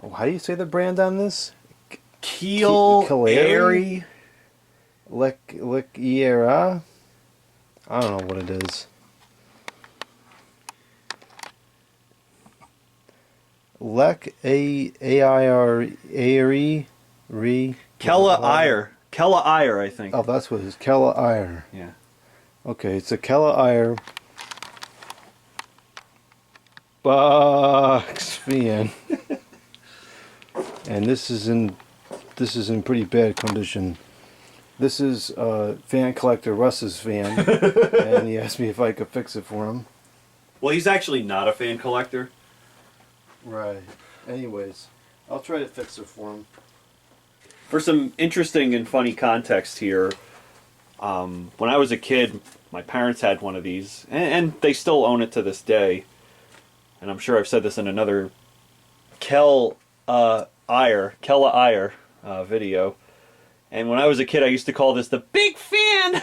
Oh, how do you say the brand on this? KelAire. KelAire. I don't know what it is. KelAire. KelAire, I think. Oh, that's what it is. KelAire. Yeah. Okay, it's a KelAire box fan, and this is in pretty bad condition. This is fan collector Russ's fan, and he asked me if I could fix it for him. Well, he's actually not a fan collector. Right. Anyways, I'll try to fix it for him. For some interesting and funny context here, when I was a kid, my parents had one of these, and they still own it to this day. And I'm sure I've said this in another KelAire video. And when I was a kid, I used to call this the big fan.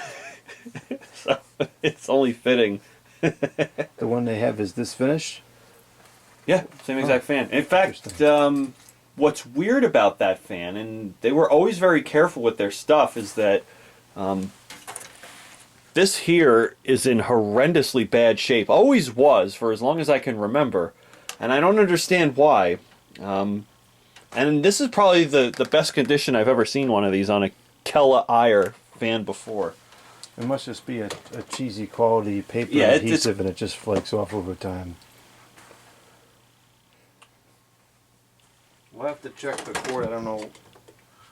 So it's only fitting. The one they have is this finish? Yeah, same exact fan. In fact, what's weird about that fan, and they were always very careful with their stuff, is that this here is in horrendously bad shape. Always was, for as long as I can remember. And I don't understand why. And this is probably the best condition I've ever seen one of these on a KelAire fan before. It must just be a cheesy quality paper adhesive, and it just flakes off over time. We'll have to check the cord. I don't know.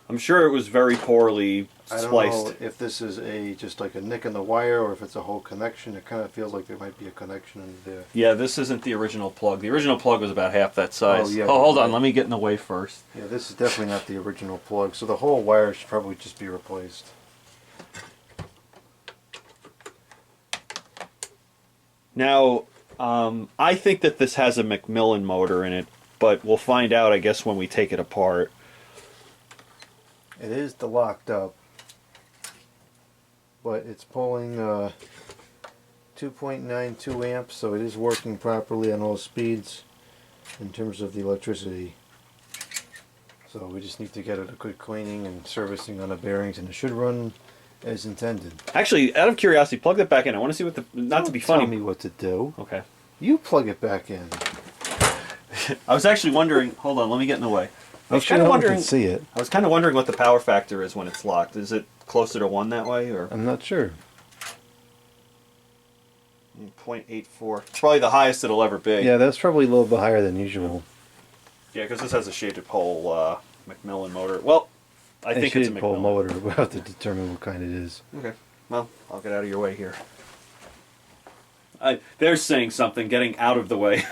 I'm sure it was very poorly spliced. I don't know if this is just like a nick in the wire or if it's a whole connection. It kind of feels like there might be a connection in there. Yeah, this isn't the original plug. The original plug was about half that size. Oh, yeah. Oh, hold on. Let me get in the way first. Yeah, this is definitely not the original plug. So the whole wire should probably just be replaced. Now, I think that this has a Macmillan motor in it, but we'll find out, I guess, when we take it apart. It is locked up, but it's pulling 2.92 amps, so it is working properly on all speeds in terms of the electricity. So we just need to get it a good cleaning and servicing on the bearings, and it should run as intended. Actually, out of curiosity, plug that back in. I want to see what the... Not to be funny. Tell me what to do. Okay. You plug it back in. I was actually wondering... Hold on, let me get in the way. I was kind of wondering. Can see it. I was kind of wondering what the power factor is when it's locked. Is it closer to 1 that way, or? I'm not sure. 0.84. It's probably the highest it'll ever be. Yeah, that's probably a little bit higher than usual. Yeah, because this has a shaded pole Macmillan motor. Well, I think it's a shaded pole Macmillan motor. We'll have to determine what kind it is. Okay. Well, I'll get out of your way here. They're saying something, getting out of the way.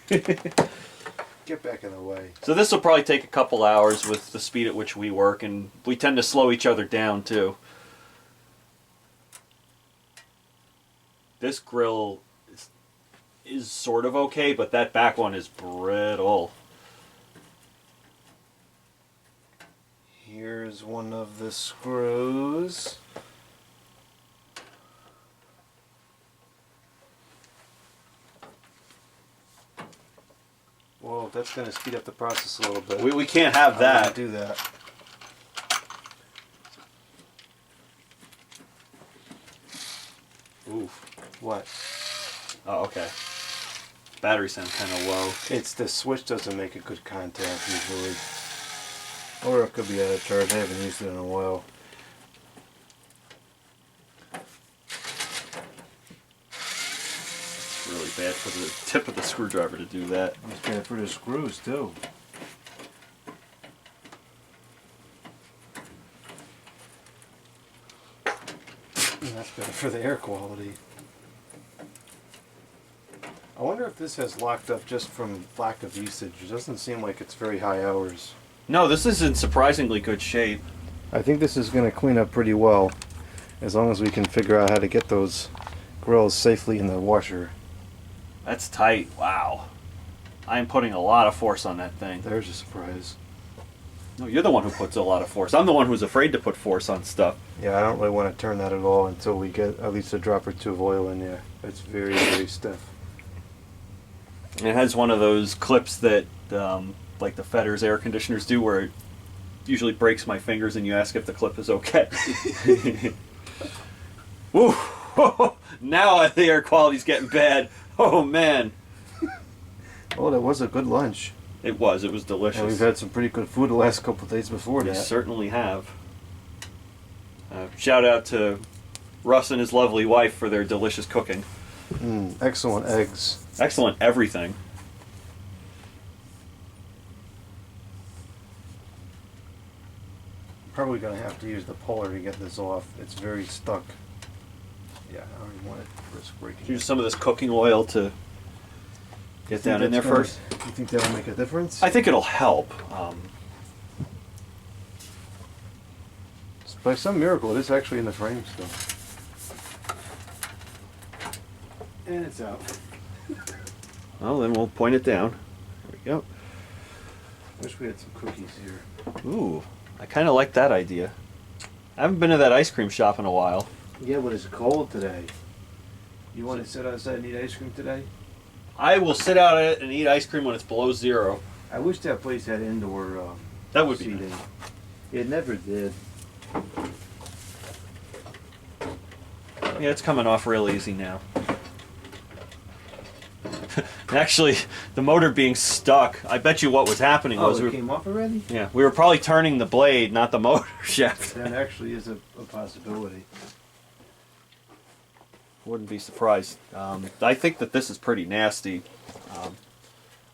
Get back in the way. So this will probably take a couple hours with the speed at which we work, and we tend to slow each other down too. This grill is sort of okay, but that back one is brittle. Here's one of the screws. Whoa, that's going to speed up the process a little bit. We can't have that. I won't do that. Oof. What? Oh, okay. Battery sounds kind of low. It's the switch doesn't make a good contact usually. Or it could be out of charge. I haven't used it in a while. It's really bad for the tip of the screwdriver to do that. It's bad for the screws too. And that's better for the air quality. I wonder if this has locked up just from lack of usage. It doesn't seem like it's very high hours. No, this is in surprisingly good shape. I think this is going to clean up pretty well, as long as we can figure out how to get those grills safely in the washer. That's tight. Wow. I am putting a lot of force on that thing. There's a surprise. No, you're the one who puts a lot of force. I'm the one who's afraid to put force on stuff. Yeah, I don't really want to turn that at all until we get at least a drop or two of oil in there. It's very, very stiff. It has one of those clips that like the Fedder's air conditioners do, where it usually breaks my fingers and you ask if the clip is okay. Woo! Now the air quality's getting bad. Oh man. Oh, that was a good lunch. It was delicious. And we've had some pretty good food the last couple of days before We that. certainly have. Shout out to Russ and his lovely wife for their delicious cooking. Excellent eggs. Excellent everything. Probably gonna have to use the puller to get this off. It's very stuck. Yeah, I don't even want to risk breaking Use some of this cooking oil to get down in there first. You think that'll make a difference? I think it'll help. By some miracle, it is actually in the frame still. And it's out. Well, then we'll point it down. There we go. Wish we had some cookies here. Ooh, I kind of like that idea. I haven't been to that ice cream shop in a while. Yeah, but it's cold today. You want to sit outside and eat ice cream today? I will sit out and eat ice cream when it's below 0. I wish that place had indoor That would be seating. nice. It never did. Yeah, it's coming off real easy now. Actually, the motor being stuck, I bet you what was happening was it came off already? yeah, we were probably turning the blade, not the motor shaft. That actually is a possibility. Wouldn't be surprised. I think that this is pretty nasty.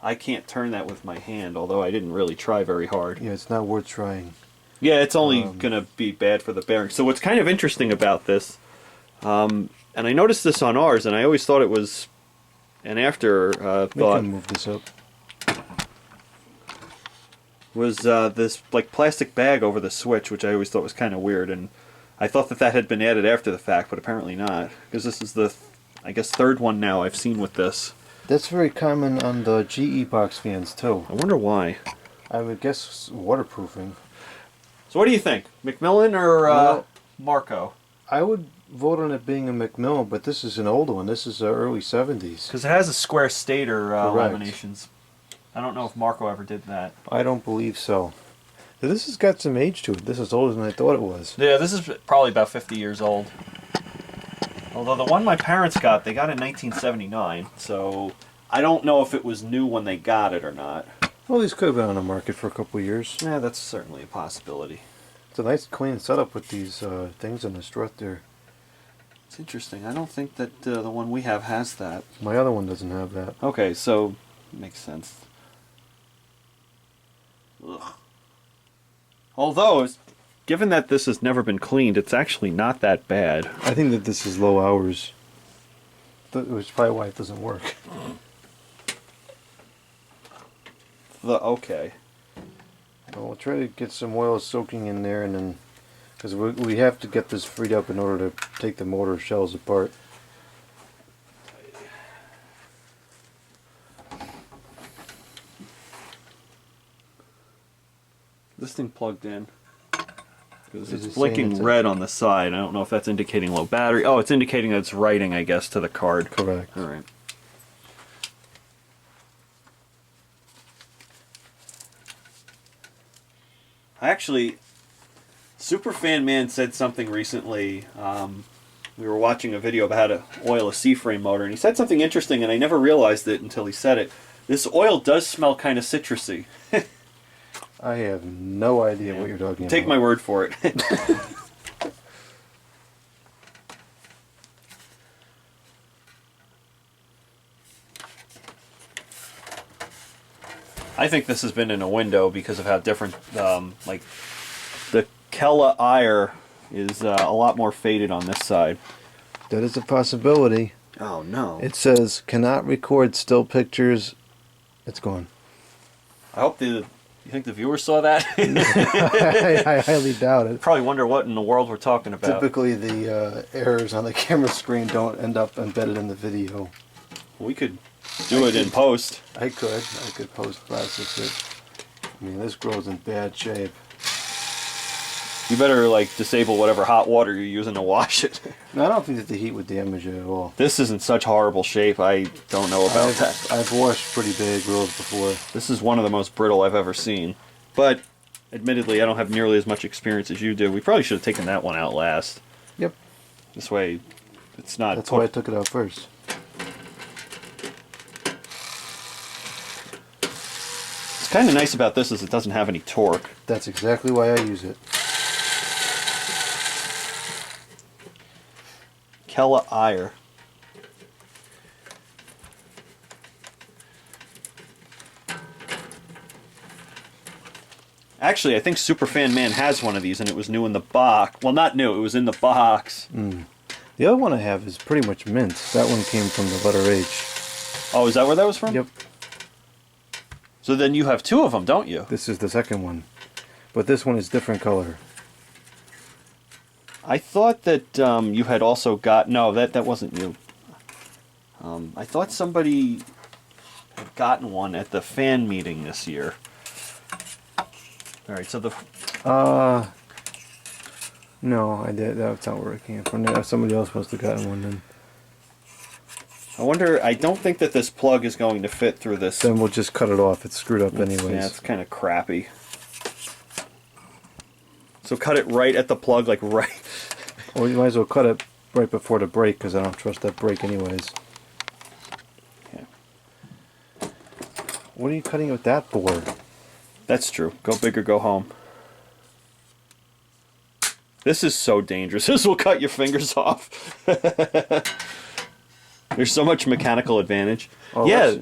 I can't turn that with my hand, although I didn't really try very hard. Yeah, it's not worth trying. Yeah, it's only going to be bad for the bearing. So what's kind of interesting about this, and I noticed this on ours, and I always thought it was an after We thought, can move this up. was this like plastic bag over the switch, which I always thought was kind of weird, and I thought that had been added after the fact, but apparently not, because this is the, I guess, third one now I've seen with this. That's very common on the GE box fans too. I wonder why. I would guess waterproofing. So what do you think, McMillan or Well, Marco? I would vote on it being a McMillan, but this is an old one. This is early 70s. Because it has a square stator Correct. laminations. I don't know if Marco ever did that. I don't believe so. This has got some age to it. This is older than I thought it was. Yeah, this is probably about 50 years old. Although the one my parents got, they got in 1979, so I don't know if it was new when they got it or not. Well, these could have been on the market for a couple of years. Yeah, that's certainly a possibility. It's a nice clean setup with these things on the strut there. It's interesting. I don't think that the one we have has that. My other one doesn't have that. Okay, so makes sense. Ugh. Although, given that this has never been cleaned, it's actually not that bad. I think that this is low hours. Which is probably why it doesn't work. Okay. Well, we'll try to get some oil soaking in there, and then because we have to get this freed up in order to take the motor shells apart. This thing plugged in. Because Is it's it saying blinking it's a- red on the side. I don't know if that's indicating low battery. Oh, it's indicating that it's writing, I guess, to the card. Correct. All right. Actually, Superfan Man said something recently. We were watching a video about how to oil a C-frame motor, and he said something interesting, and I never realized it until he said it. This oil does smell kind of citrusy. I have no idea what you're talking Take my about. word for it. I think this has been in a window because of how different, like, the KelAire is a lot more faded on this side. That is a possibility. Oh, no. It says cannot record still pictures. It's gone. I hope you think the viewers saw that? I highly doubt it. Probably wonder what in the world we're talking about. Typically, the errors on the camera screen don't end up embedded in the video. We could do it in post. I could post process it. I mean, this grows in bad shape. You better like disable whatever hot water you're using to wash it. No, I don't think that the heat would damage it at all. This is in such horrible shape, I don't know about that. I've washed pretty big grills before. This is one of the most brittle I've ever seen. But, admittedly, I don't have nearly as much experience as you do. We probably should have taken that one out last. Yep. This way, it's not... That's why I took it out first. What's kind of nice about this is it doesn't have any torque. That's exactly why I use it. KelAire. Actually, I think Superfan Man has one of these, and it was new in the box. Well, not new, it was in the box. The other one I have is pretty much mint. That one came from the letter H. Oh, is that where that was from? Yep. So then you have two of them, don't you? This is the second one. But this one is different color. I thought that you had also got... No, that wasn't you. I thought somebody had gotten one at the fan meeting this year. Alright, so the... No, I did. That's not where it came from. Somebody else must have gotten one then. I wonder... I don't think that this plug is going to fit through this. Then we'll just cut it off. It's screwed up anyways. Yeah, it's kind of crappy. So cut it right at the plug, like right... Well, you might as well cut it right before the break, because I don't trust that break anyways. Yeah. What are you cutting it with that for? That's true. Go big or go home. This is so dangerous. This will cut your fingers off. There's so much mechanical advantage. Oh, yeah,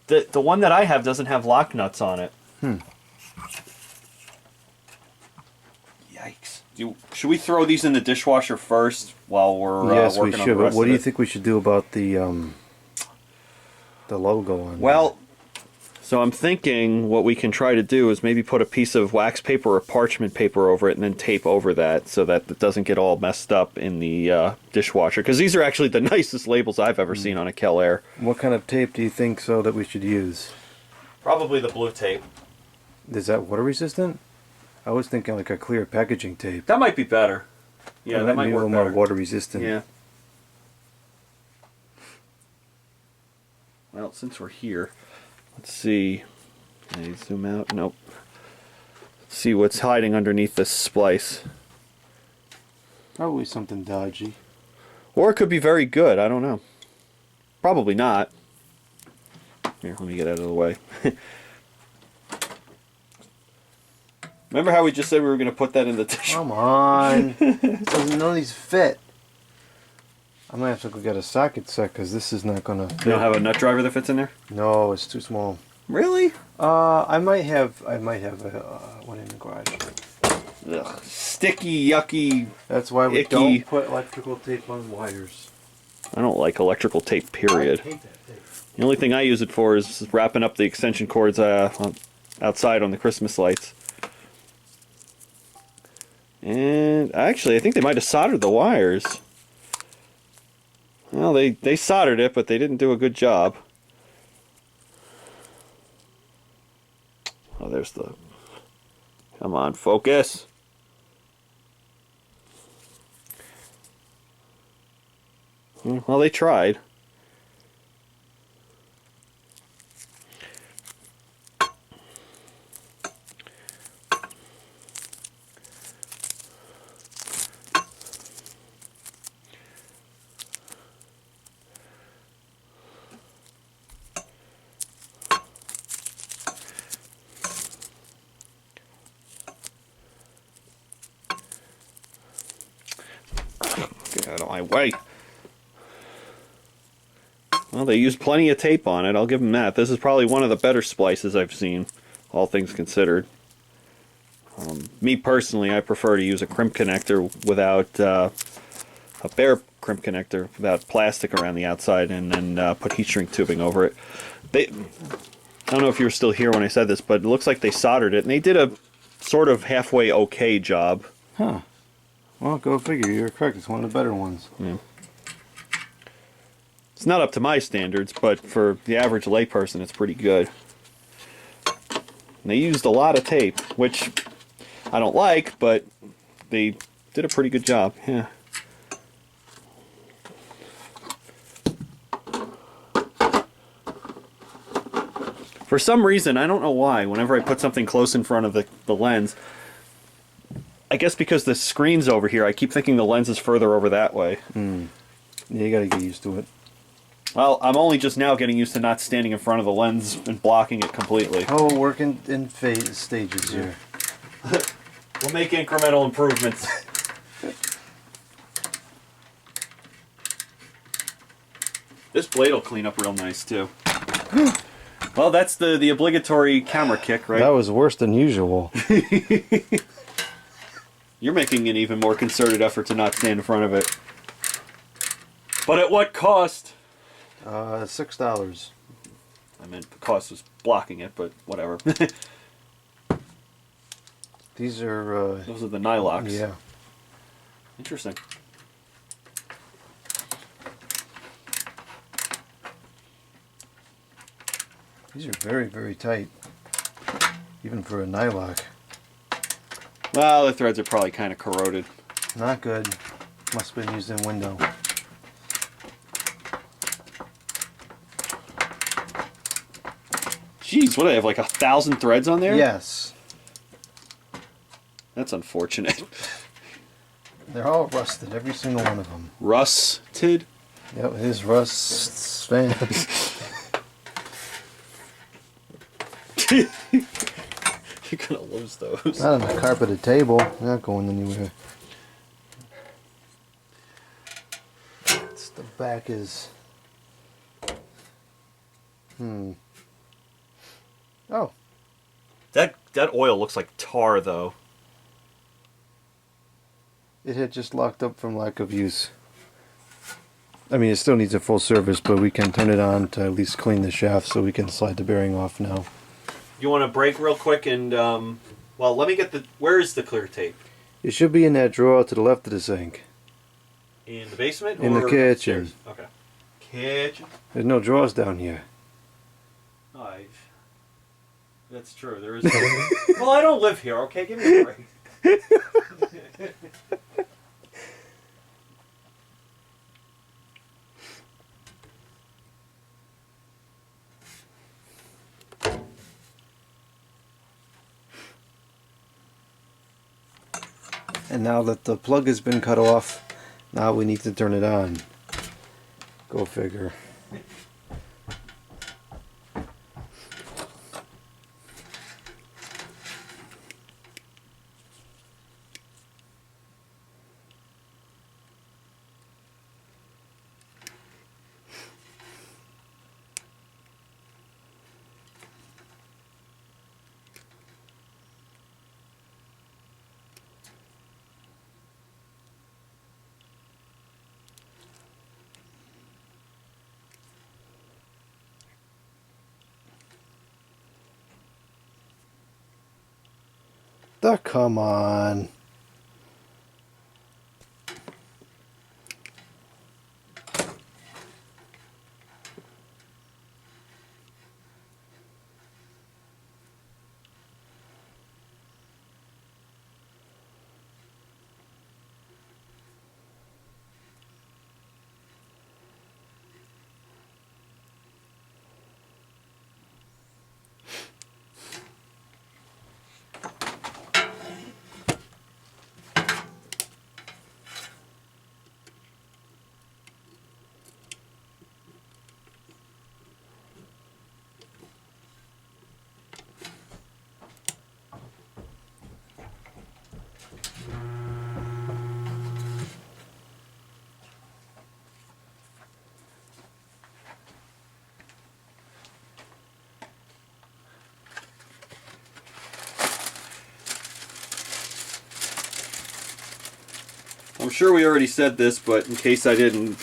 the one that I have doesn't have lock nuts on it. Yikes. Should we throw these in the dishwasher first while we're yes, we working on should. the But rest what of do you it? think we should do about the logo on? Well, so I'm thinking what we can try to do is maybe put a piece of wax paper or parchment paper over it and then tape over that so that it doesn't get all messed up in the dishwasher. Because these are actually the nicest labels I've ever seen on a KelAire. What kind of tape do you think so that we should use? Probably the blue tape. Is that water resistant? I was thinking like a clear packaging tape. That might be better. Yeah, that might be a work little more better. water resistant. Yeah. Well, since we're here, let's see. Can I zoom out? Nope. Let's see what's hiding underneath this splice. Probably something dodgy. Or it could be very good. I don't know. Probably not. Here, let me get out of the way. Remember how we just said we were going to put that in the dishwasher? Come on. None of these fit. I'm going to have to go get a socket set because this is not going to fit. You don't have a nut driver that fits in there? No, it's too small. Really? I might have one in the garage. Ugh. Sticky, yucky. That's why we Icky. don't put electrical tape on wires. I don't like electrical tape, period. I hate that tape. The only thing I use it for is wrapping up the extension cords outside on the Christmas lights. And actually, I think they might have soldered the wires. Well, they soldered it, but they didn't do a good job. Oh, there's the... Come on, focus. Well, they tried. Get out of my way. Well, they used plenty of tape on it, I'll give them that. This is probably one of the better splices I've seen, all things considered. Me personally, I prefer to use a crimp connector without, a bare crimp connector without plastic around the outside, and then put heat shrink tubing over it. I don't know if you were still here when I said this, but it looks like they soldered it, and they did a sort of halfway okay job. Huh. Well, go figure. You're correct. It's one of the better ones. Yeah. It's not up to my standards, but for the average layperson, it's pretty good. And they used a lot of tape, which I don't like, but they did a pretty good job. Yeah. For some reason, I don't know why, whenever I put something close in front of the lens, I guess because the screen's over here, I keep thinking the lens is further over that way. Yeah, you gotta get used to it. Well, I'm only just now getting used to not standing in front of the lens and blocking it completely. Oh, we're working in phase stages here. We'll make incremental improvements. This blade will clean up real nice, too. Well, that's the obligatory camera kick, right? That was worse than usual. You're making an even more concerted effort to not stand in front of it. But at what cost? $6. I meant the cost was blocking it, but whatever. These are, Those are the Nylox. yeah. Interesting. These are very, very tight. Even for a nylock. Well, the threads are probably kind of corroded. Not good. Must have been used in window. Jeez, what do I have, like 1,000 threads on there? Yes. That's unfortunate. They're all rusted, every single one of them. Rusted? Yep, his rust fan. You're gonna lose those. Not on a carpeted table. They're not going anywhere. The back is... Oh. That oil looks like tar, though. It had just locked up from lack of use. I mean, it still needs a full service, but we can turn it on to at least clean the shaft so we can slide the bearing off now. You want to break real quick and, well, let me get the... Where is the clear tape? It should be in that drawer to the left of the sink. In the basement? In the or kitchen. upstairs? Okay. Kitchen? There's no drawers down here. Oh, that's true. There is no... Well, I don't live here, okay? Give me a break. And now that the plug has been cut off, now we need to turn it on. Go figure. Come on. I'm sure we already said this, but in case I didn't,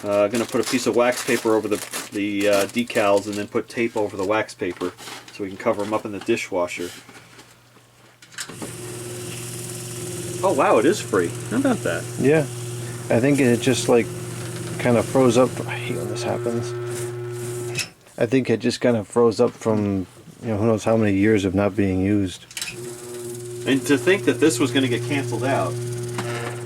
I'm going to put a piece of wax paper over the decals and then put tape over the wax paper so we can cover them up in the dishwasher. Oh wow, it is free. How about that? Yeah. I think it just like kind of froze up. I hate when this happens. I think it just kind of froze up from, you know, who knows how many years of not being used. And to think that this was going to get canceled out.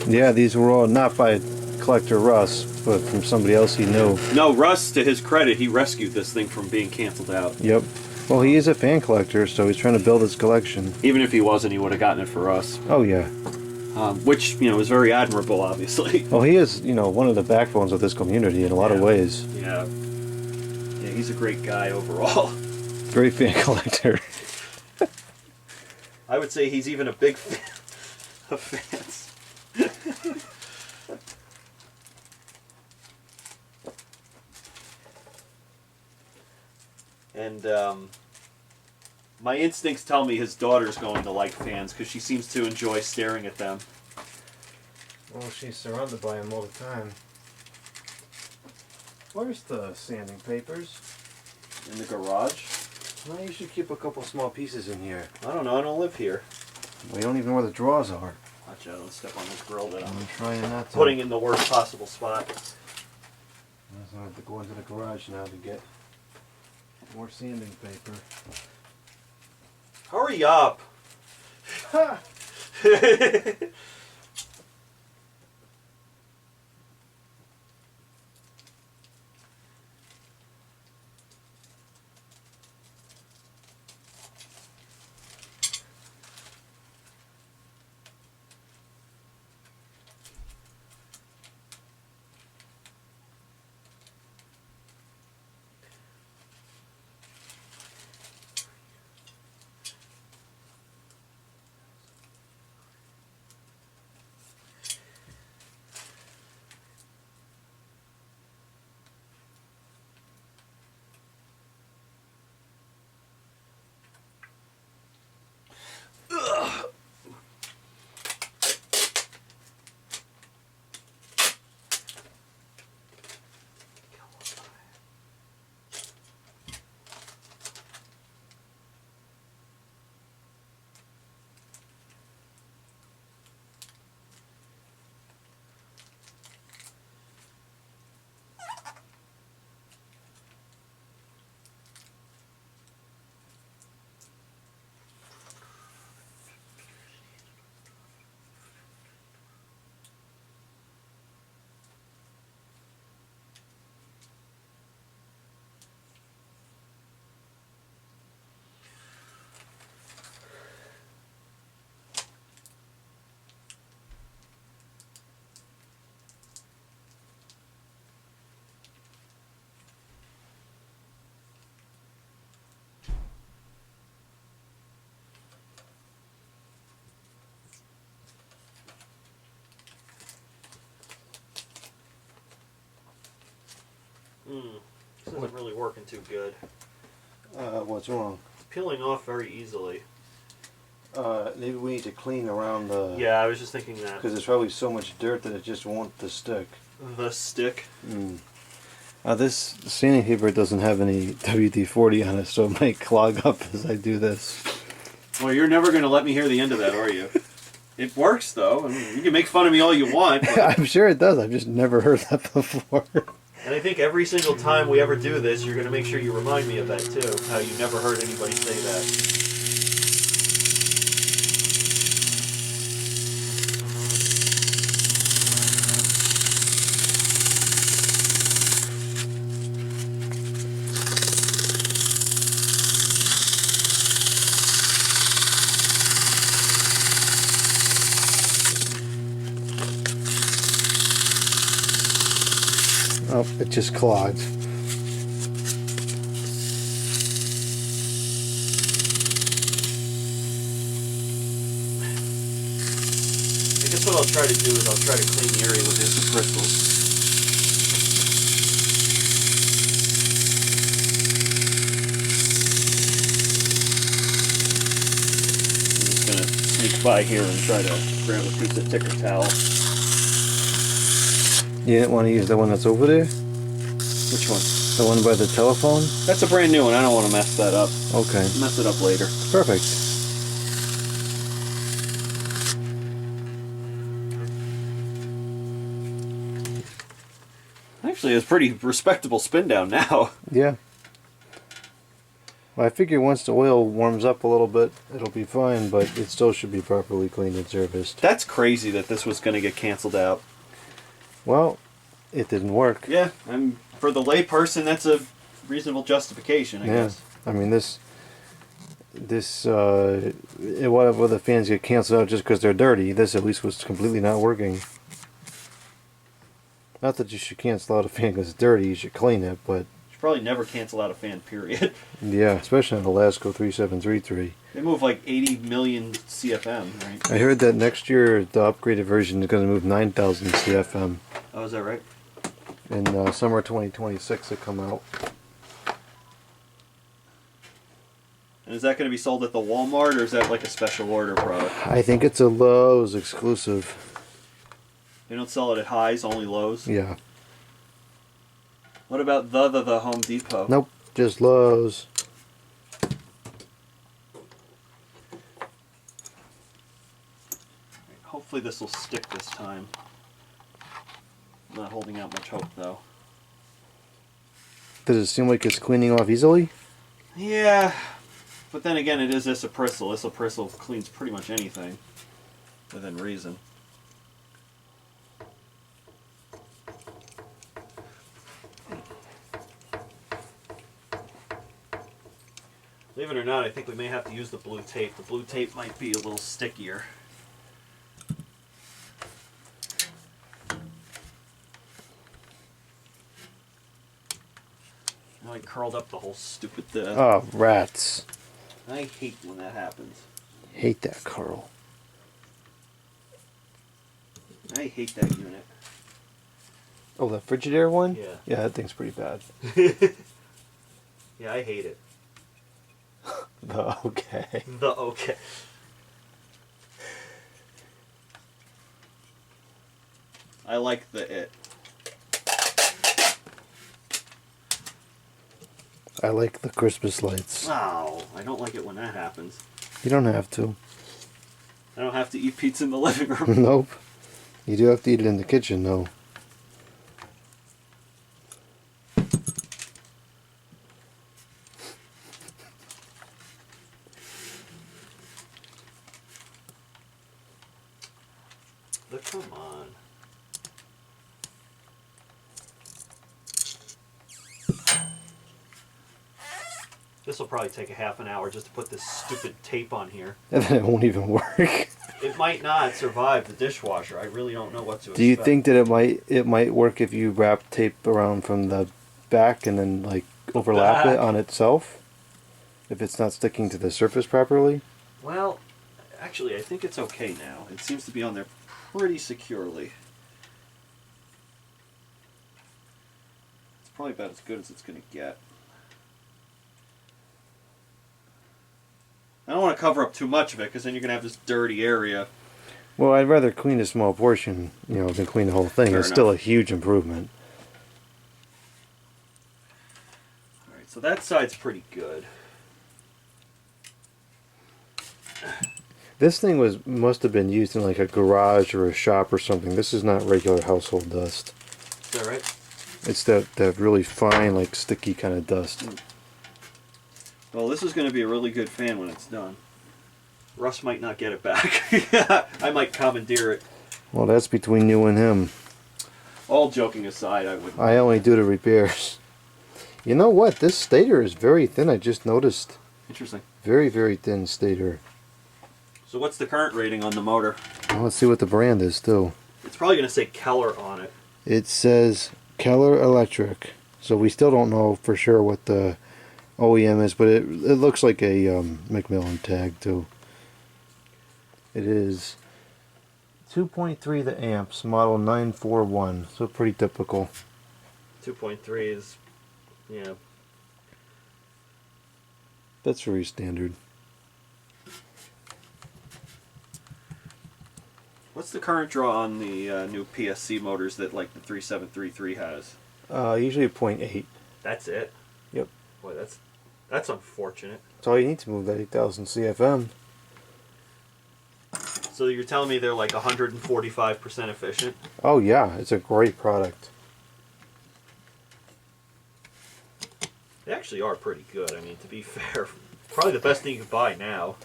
Yeah, these were all not by collector Russ, but from somebody else he knew. No, Russ, to his credit, he rescued this thing from being canceled out. Yep. Well, he is a fan collector, so he's trying to build his collection. Even if he wasn't, he would have gotten it for us. Oh, yeah. Which, you know, is very admirable, obviously. Well, he is, you know, one of the backbones of this community in a lot of ways. Yeah. Yeah, he's a great guy overall. Great fan collector. I would say he's even a big fan of fans. And my instincts tell me his daughter's going to like fans because she seems to enjoy staring at them. Well, she's surrounded by them all the time. Where's the sanding papers? In the garage? Well, you should keep a couple small pieces in here. I don't know, I don't live here. We don't even know where the drawers are. Watch out, don't step on this grill that I'm I'm trying not to. putting in the worst possible spot. I have to go into the garage now to get more sanding paper. Hurry up! Ha! This isn't really working too good. What's wrong? It's peeling off very easily. Maybe we need to clean around the... Yeah, I was just thinking that. Because there's probably so much dirt that it just won't to stick. The stick? This sanding paper doesn't have any WD-40 on it, so it might clog up as I do this. Well, you're never going to let me hear the end of that, are you? It works, though. I mean, you can make fun of me all you want. I'm sure it does. I've just never heard that before. And I think every single time we ever do this, you're going to make sure you remind me of that, too. How you never heard anybody say that. Oh, it just clogged. I guess what I'll try to do is I'll try to clean the area with some crystals. I'm just going to sneak by here and try to grab a piece of ticker towel. You didn't want to use the one that's over there? Which one? The one by the telephone? That's a brand new one. I don't want to mess that up. Okay. Mess it up later. Perfect. Actually, it's a pretty respectable spin down now. Yeah. Well, I figure once the oil warms up a little bit, it'll be fine, but it still should be properly cleaned and serviced. That's crazy that this was going to get canceled out. Well, it didn't work. Yeah, and for the layperson, that's a reasonable justification, I guess. I mean, whatever the fans get canceled out just because they're dirty, this at least was completely not working. Not that you should cancel out a fan because it's dirty, you should clean it, but... You should probably never cancel out a fan, period. Yeah, especially on the Lasco 3733. They move like 80 million CFM, right? I heard that next year the upgraded version is going to move 9,000 CFM. Oh, is that right? In summer 2026 it come out. And is that going to be sold at the Walmart, or is that like a special order product? I think it's a Lowe's exclusive. They don't sell it at Highs, only Lowe's? Yeah. What about the Home Depot? Nope, just Lowe's. Hopefully this will stick this time. I'm not holding out much hope, though. Does it seem like it's cleaning off easily? Yeah, but then again, it is isopristal. Isopristal cleans pretty much anything within reason. Believe it or not, I think we may have to use the blue tape. The blue tape might be a little stickier. Now I curled up the whole stupid... Oh, rats. I hate when that happens. Hate that curl. I hate that unit. Oh, the Frigidaire one? Yeah. Yeah, that thing's pretty bad. Yeah, I hate it. Okay. The okay. I like the it. I like the Christmas lights. Wow, I don't like it when that happens. You don't have to. I don't have to eat pizza in the living room. Nope. You do have to eat it in the kitchen, though. But come on. This will probably take a half an hour just to put this stupid tape on here. And then it won't even work. It might not survive the dishwasher. I really don't know what to expect. Do you think that it might work if you wrap tape around from the back and then like overlap it on itself? If it's not sticking to the surface properly? Well, actually, I think it's okay now. It seems to be on there pretty securely. It's probably about as good as it's going to get. I don't want to cover up too much of it because then you're going to have this dirty area. Well, I'd rather clean a small portion, than clean the whole thing. Fair It's still a enough. huge improvement. Alright, so that side's pretty good. This thing must have been used in like a garage or a shop or something. This is not regular household dust. Is that right? It's that really fine, like sticky kind of dust. Well, this is going to be a really good fan when it's done. Russ might not get it back. I might commandeer it. Well, that's between you and him. All joking aside, I wouldn't. I only do the repairs. You know what? This stator is very thin. I just noticed. Interesting. Very, very thin stator. So what's the current rating on the motor? Well, let's see what the brand is, too. It's probably going to say KelAire on it. It says KelAire Electric. So we still don't know for sure what the OEM is, but it looks like a Macmillan tag, too. It is 2.3 the amps, model 941. So pretty typical. 2.3 is, yeah. That's very standard. What's the current draw on the new PSC motors that like the 3733 has? Usually a 0.8. That's it? Yep. Boy, that's unfortunate. That's all you need to move that 8,000 CFM. So you're telling me they're like 145% efficient? Oh yeah, it's a great product. They actually are pretty good. I mean, to be fair, probably the best thing you can buy now.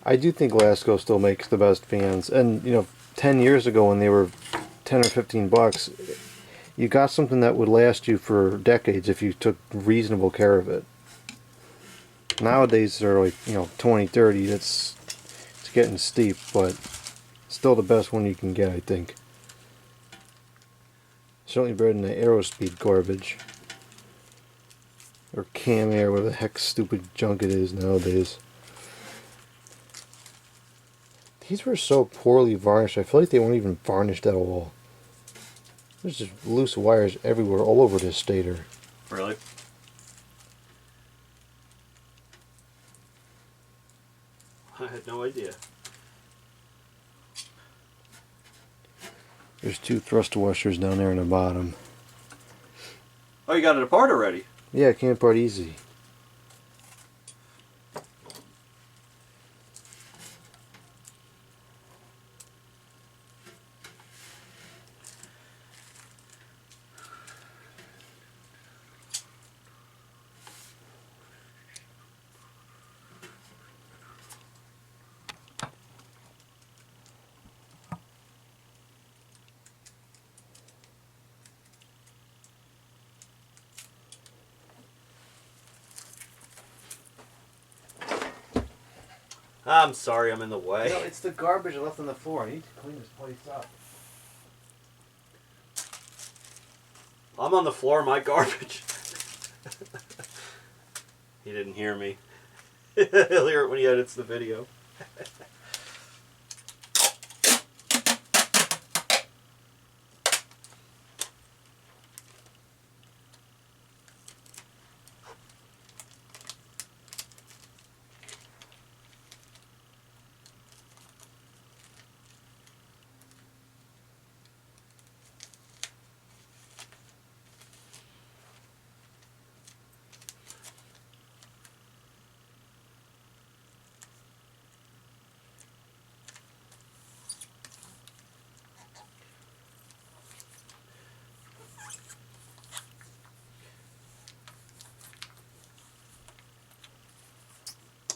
I do think Lasco still makes the best fans, and 10 years ago when they were 10 or 15 bucks, you got something that would last you for decades if you took reasonable care of it. Nowadays they're like 20, 30. It's getting steep, but still the best one you can get, I think. Certainly better than the Aerospeed garbage. Or KelAire, whatever the heck stupid junk it is nowadays. These were so poorly varnished, I feel like they weren't even varnished at all. There's just loose wires everywhere, all over this Stator. Really? I had no idea. There's 2 thrust washers down there in the bottom. Oh, you got it apart already? Yeah, it came apart easy. I'm sorry, I'm in the way. No, it's the garbage I left on the floor. I need to clean this place up. I'm on the floor, my garbage. He didn't hear me. He'll hear it when he edits the video.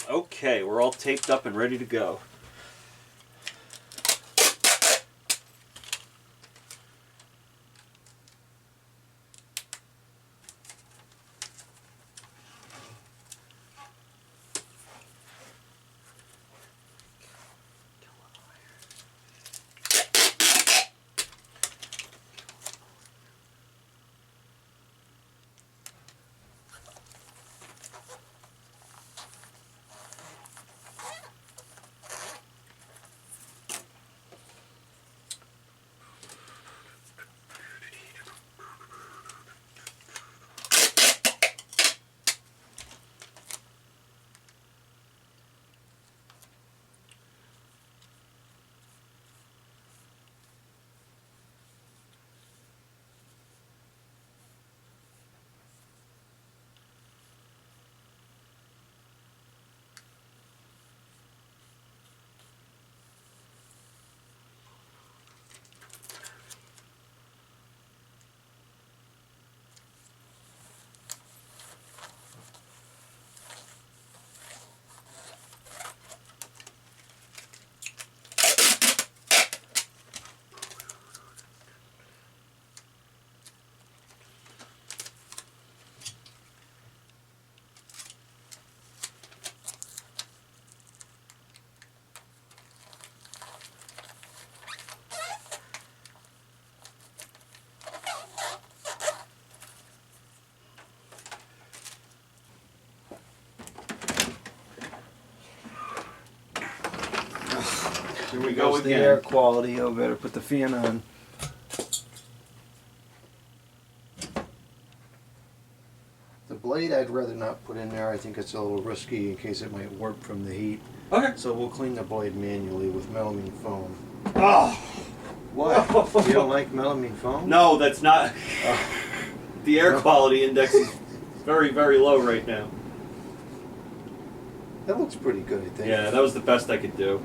Okay, we're all taped up and ready to go. Here we go The again. air quality. I better put the fan on. The blade I'd rather not put in there. I think it's a little risky in case it might warp from the heat. Okay. So we'll clean the blade manually with melamine foam. Oh! What? You don't like melamine foam? No, that's not. The air No. quality index is very, very low right now. That looks pretty good, I think. Yeah, that was the best I could do.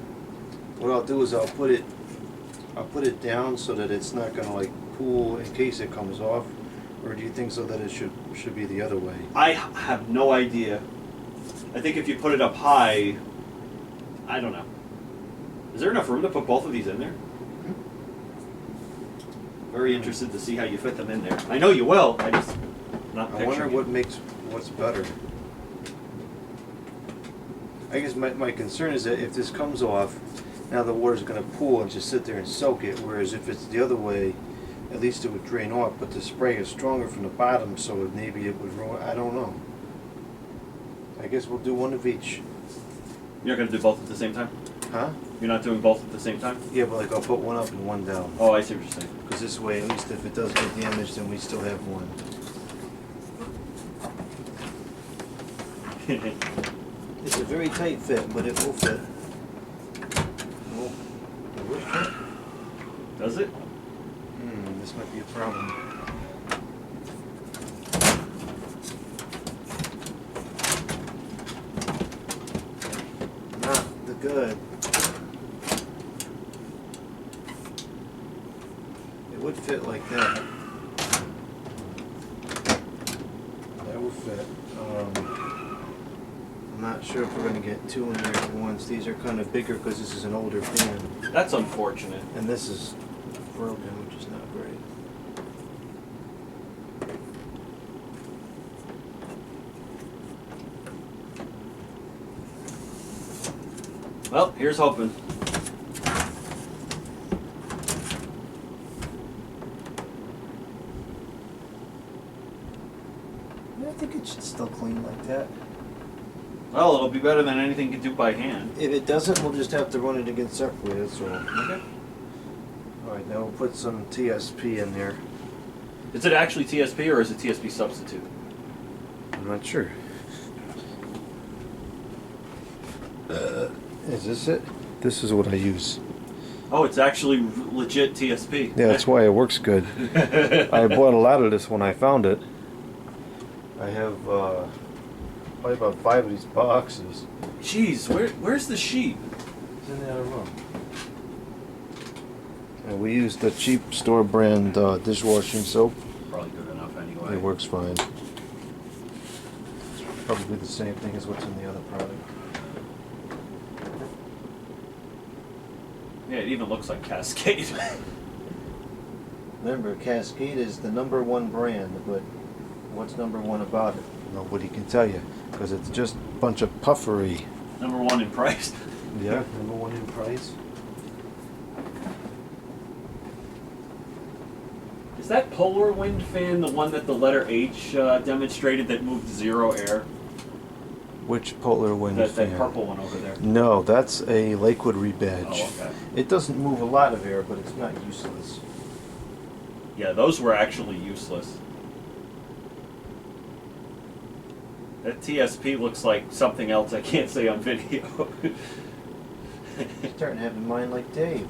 What I'll do is I'll put it down so that it's not gonna like pool in case it comes off. Or do you think so that it should should be the other way. I have no idea. I think if you put it up high, I don't know. Is there enough room to put both of these in there? Very interested to see how you fit them in there. I know you will. I just not I wonder picturing it. what's better. I guess my concern is that if this comes off, now the water's going to pool and just sit there and soak it, whereas if it's the other way, at least it would drain off, but the spray is stronger from the bottom, so maybe it would ruin, I don't know. I guess we'll do one of each. You're going to do both at the same time? Huh? You're not doing both at the same time? Yeah, but like I'll put one up and one down. Oh, I see what you're saying. Because this way, at least if it does get damaged, then we still have one. It's a very tight fit, but it will fit. It will fit. Does it? This might be a problem. Not the good. It would fit like that. That would fit. I'm not sure if we're going to get two in there at once. These are kind of bigger because this is an older fan. That's unfortunate. And this is broken, which is not great. Well, here's hoping. I think it should still clean like that. Well, it'll be better than anything you can do by hand. If it doesn't, we'll just have to run it again separately, that's all. Okay. Alright, now we'll put some TSP in there. Is it actually TSP or is it TSP substitute? I'm not sure. Is this it? This is what I use. Oh, it's actually legit TSP. Yeah, that's why it works good. I bought a lot of this when I found it. I have probably about 5 of these boxes. Jeez, where's the sheet? It's in the other room. And we use the cheap store brand dishwashing soap. Probably good enough anyway. It works fine. Probably the same thing as what's in the other product. Yeah, it even looks like Cascade. Remember, Cascade is the #1 brand, but what's #1 about it? Nobody can tell you, because it's just a bunch of puffery. #1 in price. Yeah, #1 in price. Is that Polar Wind fan the one that the letter H demonstrated that moved 0 air? Which Polar Wind That fan? purple one over there. No, that's a Lakewood rebadge. Oh, okay. It doesn't move a lot of air, but it's not useless. Yeah, those were actually useless. That TSP looks like something else I can't say on video. You're starting to have a mind like Dave.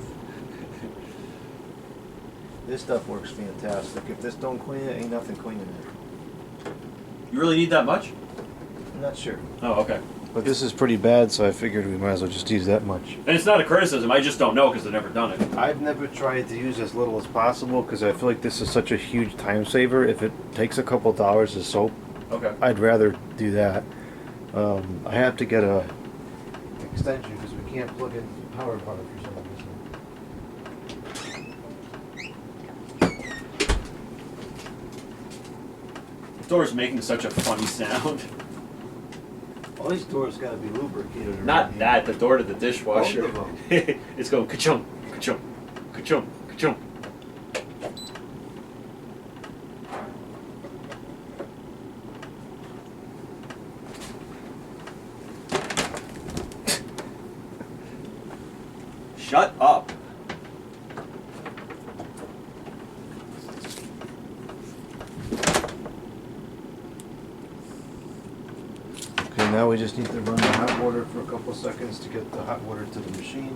This stuff works fantastic. If this don't clean it, ain't nothing cleaning it. You really need that much? I'm not sure. Oh, okay. But this is pretty bad, so I figured we might as well just use that much. And it's not a criticism, I just don't know because I've never done it. I've never tried to use as little as possible because I feel like this is such a huge time saver. If it takes a couple dollars of soap, Okay. I'd rather do that. I have to get a extension because we can't plug in the power bar for some reason. The door's making such a funny sound. All these doors got to be lubricated. around Not here. that, the door to the dishwasher. Both of It's going ka-chunk, ka-chunk, ka-chunk, ka-chunk. Shut up. Okay, now we just need to run the hot water for a couple seconds to get the hot water to the machine.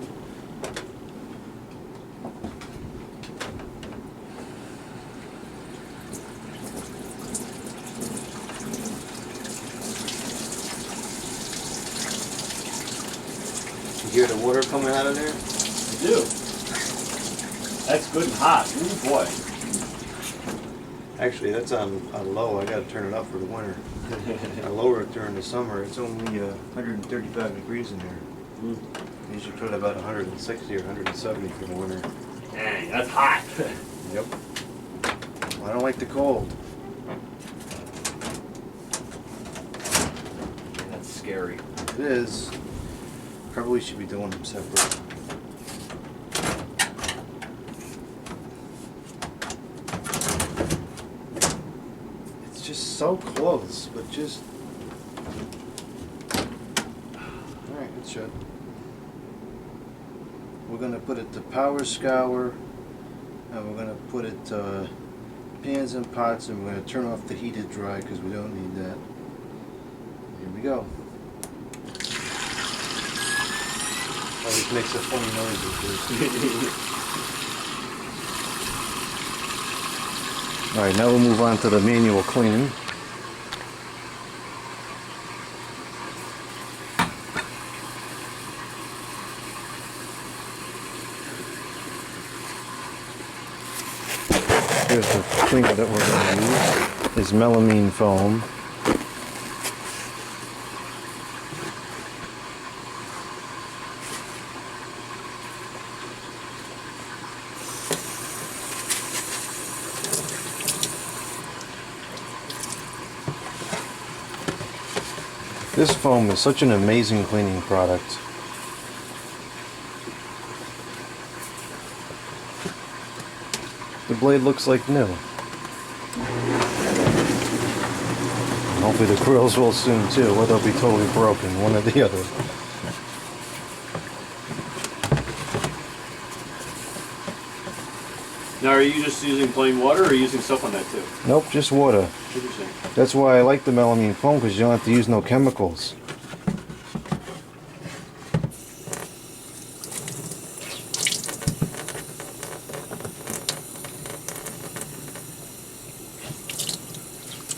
You hear the water coming out of there? I do. That's good and hot. Ooh, boy. Actually, that's on low. I gotta turn it up for the winter. I lower it during the summer. It's only 135 degrees in there. Mm. I usually put it about 160 or 170 for the winter. Dang, that's hot. Yep. I don't like the cold. That's scary. It is. Probably should be doing them separate. It's just so close, but just... Alright, it should. We're going to put it to power scour, and we're going to put it pans and pots, and we're going to turn off the heated dry because we don't need that. Here we go. Always makes a funny noise with this. Alright, now we'll move on to the manual cleaning. Here's the cleaner that we're going to use. Is melamine foam. This foam is such an amazing cleaning product. The blade looks like new. And hopefully the grills will soon too, or they'll be totally broken, one or the other. Now, are you just using plain water, or are you using soap on that too? Nope, just water. Interesting. That's why I like the melamine foam, because you don't have to use no chemicals.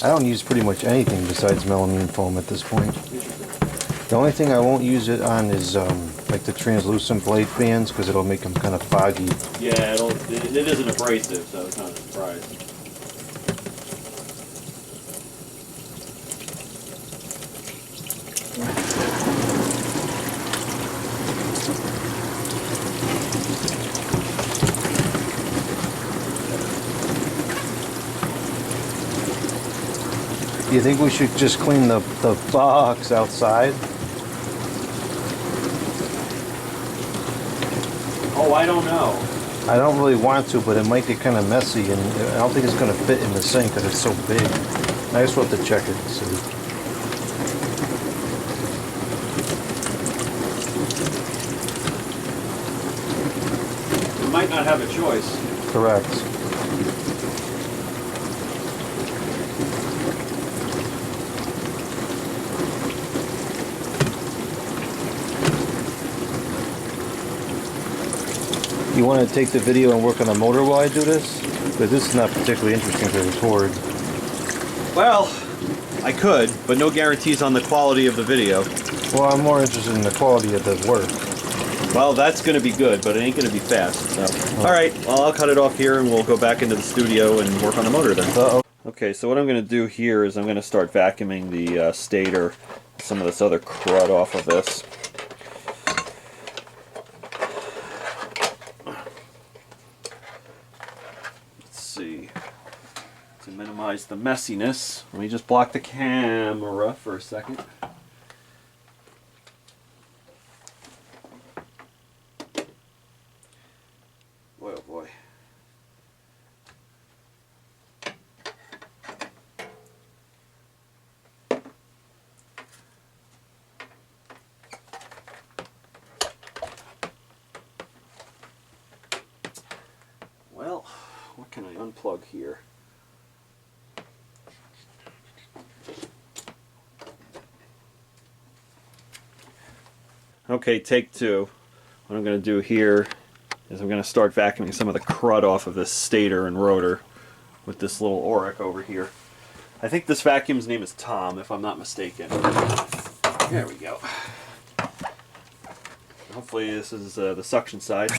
I don't use pretty much anything besides melamine foam at this point. The only thing I won't use it on is like the translucent blade fans, because it'll make them kind of foggy. Yeah, it isn't abrasive, so it's not a surprise. Do you think we should just clean the box outside? Oh, I don't know. I don't really want to, but it might get kind of messy, and I don't think it's going to fit in the sink because it's so big. I just want to check it and see. You might not have a choice. Correct. You want to take the video and work on the motor while I do this? Because this is not particularly interesting to record. Well, I could, but no guarantees on the quality of the video. Well, I'm more interested in the quality of the work. Well, that's going to be good, but it ain't going to be fast. So. All right, well, I'll cut it off here, and we'll go back into the studio and work on the motor then. Okay, so what I'm going to do here is I'm going to start vacuuming the stator, some of this other crud off of this. To minimize the messiness, let me just block the camera for a second. Boy, oh boy. Well, what can I unplug here? Okay, take two. What I'm going to do here is I'm going to start vacuuming some of the crud off of this stator and rotor with this little Oric over here. I think this vacuum's name is Tom, if I'm not mistaken. There we go. Hopefully this is the suction side.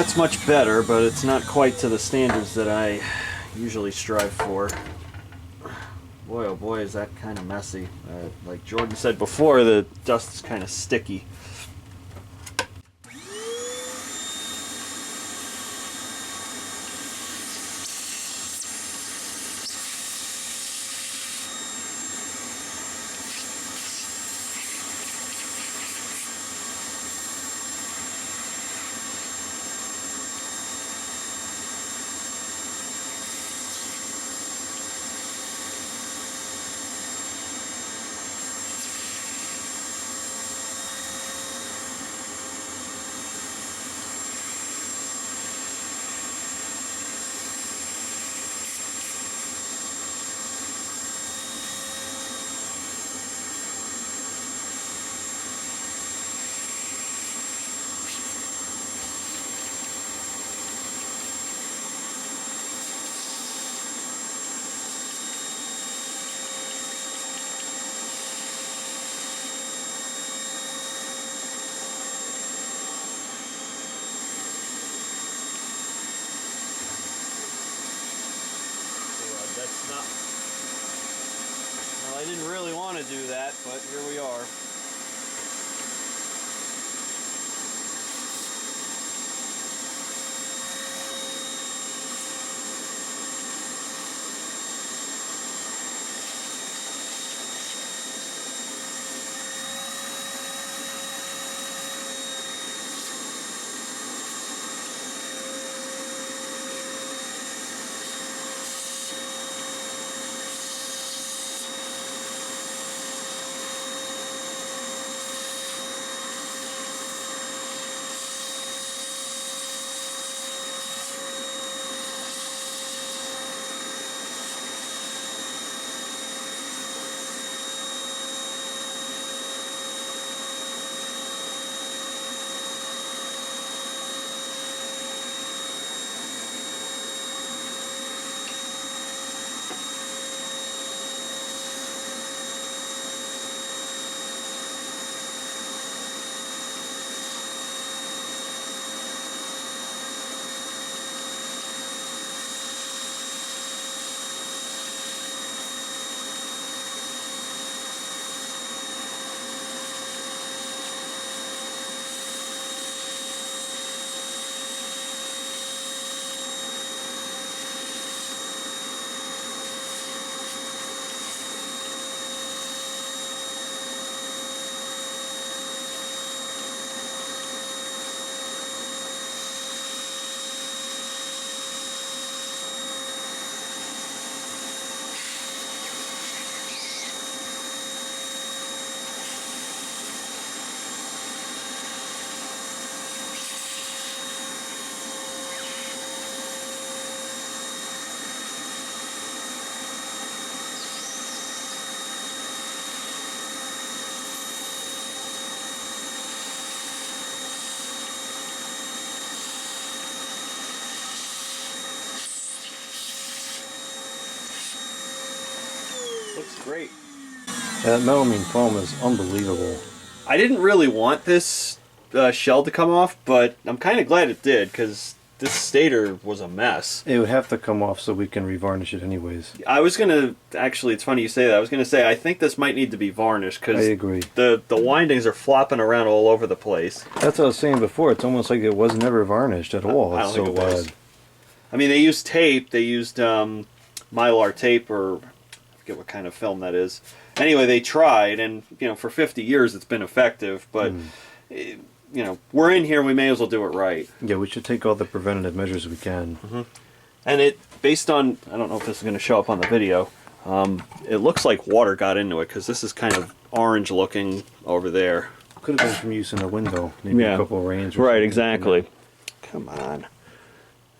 that's much better, but it's not quite to the standards that I usually strive for. Boy, oh boy, is that kind of messy. Like Jordan said before, the dust is kind of sticky. That's not... Well, I didn't really want to do that, but here we are. Looks great. That melamine foam is unbelievable. I didn't really want this shell to come off, but I'm kind of glad it did, because this Stator was a mess. It would have to come off so we can revarnish it anyways. I was going to, actually, it's funny you say that, I was going to say I think this might need to be varnished, because I agree. The windings are flopping around all over the place. That's what I was saying before. It's almost like it was never varnished at all. I It's don't so think it was. bad. I mean, they used tape, they used Mylar tape, or I forget what kind of film that is. Anyway, they tried, and for 50 years it's been effective, but we're in here, we may as well do it right. Yeah, we should take all the preventative measures we can. And it, based on, I don't know if this is going to show up on the video, it looks like water got into it, because this is kind of orange looking over there. Could have been from use in the window. Maybe a couple of rains. Or right, something. exactly. Come on.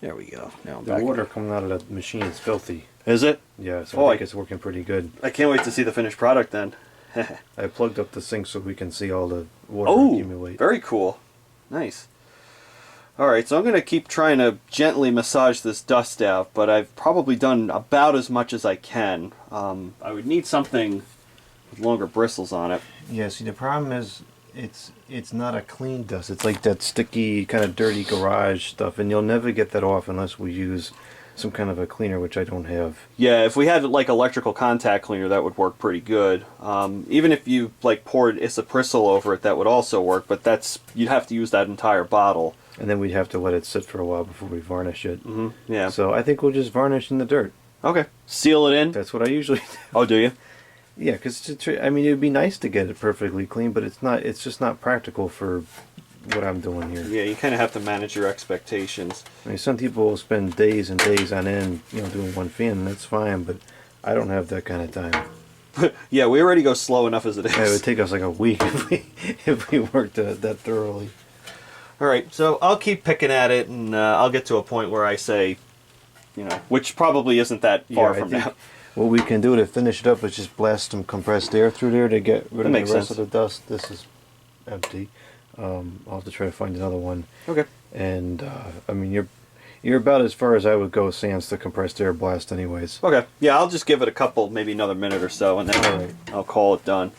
There we go. Now I'm The back. water coming out of that machine is filthy. Is it? Yeah, so I think it's working pretty good. I can't wait to see the finished product then. I plugged up the sink so we can see all the water accumulate. Very cool. Nice. Alright, so I'm going to keep trying to gently massage this dust out, but I've probably done about as much as I can. I would need something with longer bristles on it. Yeah, see the problem is it's not a clean dust. It's like that sticky, kind of dirty garage stuff, and you'll never get that off unless we use some kind of a cleaner, which I don't have. Yeah, if we had like electrical contact cleaner, that would work pretty good. Even if you like poured isoprisyl over it, that would also work. But you'd have to use that entire bottle. And then we'd have to let it sit for a while before we varnish it. Mm-hmm. Yeah. So I think we'll just varnish in the dirt. Okay. Seal it in. That's what I usually do. Oh, do you? Yeah, because I mean, it'd be nice to get it perfectly clean, but it's not. It's just not practical for what I'm doing here. Yeah, you kind of have to manage your expectations. I mean, some people will spend days and days on end, doing one fan, and that's fine. But I don't have that kind of time. Yeah, we already go slow enough as it is. Yeah, it would take us like a week if we worked that thoroughly. All right, so I'll keep picking at it, and I'll get to a point where I say, which probably isn't that far from now. What we can do to finish it up is just blast some compressed air through there to get rid of the rest of the dust. This is empty. I'll have to try to find another one. Okay. And I mean, you're about as far as I would go sans the compressed air blast, anyways. Okay. Yeah, I'll just give it a couple, maybe another minute or so, and then I'll call it done.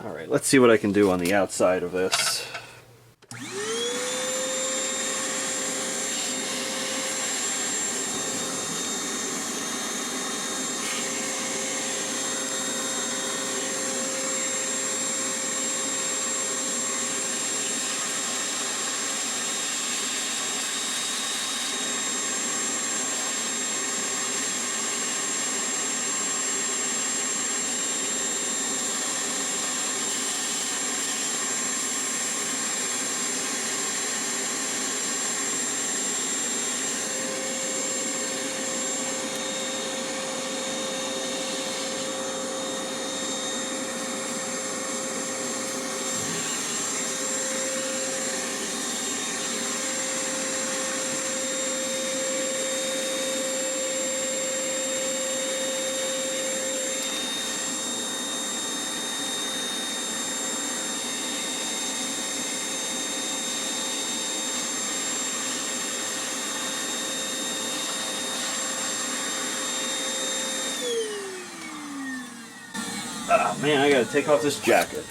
All right, let's see what I can do on the outside of this. Oh man, I gotta take off this jacket.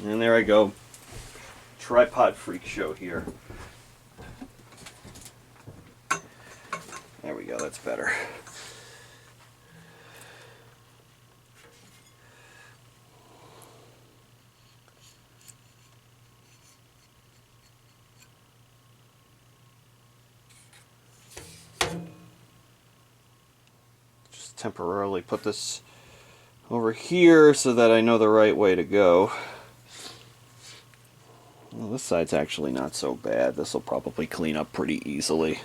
And there I go. Tripod freak show here. There we go, that's better. temporarily put this over here so that I know the right way to go. Well, this side's actually not so bad. This will probably clean up pretty easily.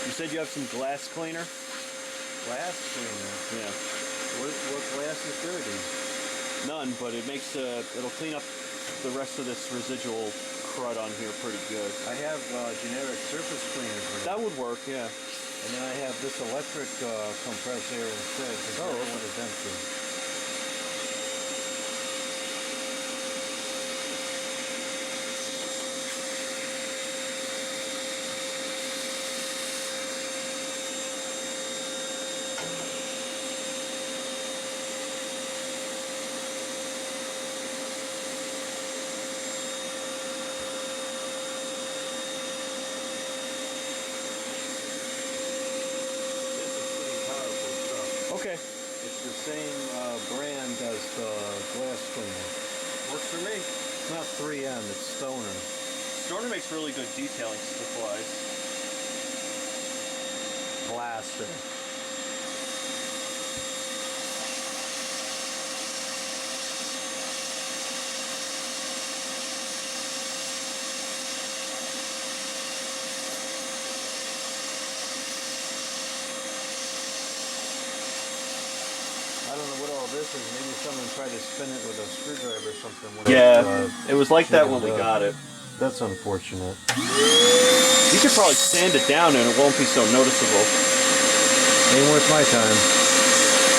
You said you have some glass cleaner? Glass cleaner? Yeah. What glass is dirty? None, but it makes it'll clean up the rest of this residual crud on here pretty good. I have generic surface cleaners. That would work, yeah. And then I have this electric compressed air instead, because that one is empty. Okay. It's the same brand as the glass cleaner. Works for me. It's not 3M, it's Stoner. Stoner makes really good detailing supplies. Blaster. this is maybe someone tried to spin it with a screwdriver or something. When Yeah, it was like that when we jammed up. got it. That's unfortunate. You could probably sand it down and it won't be so noticeable. Ain't worth my time.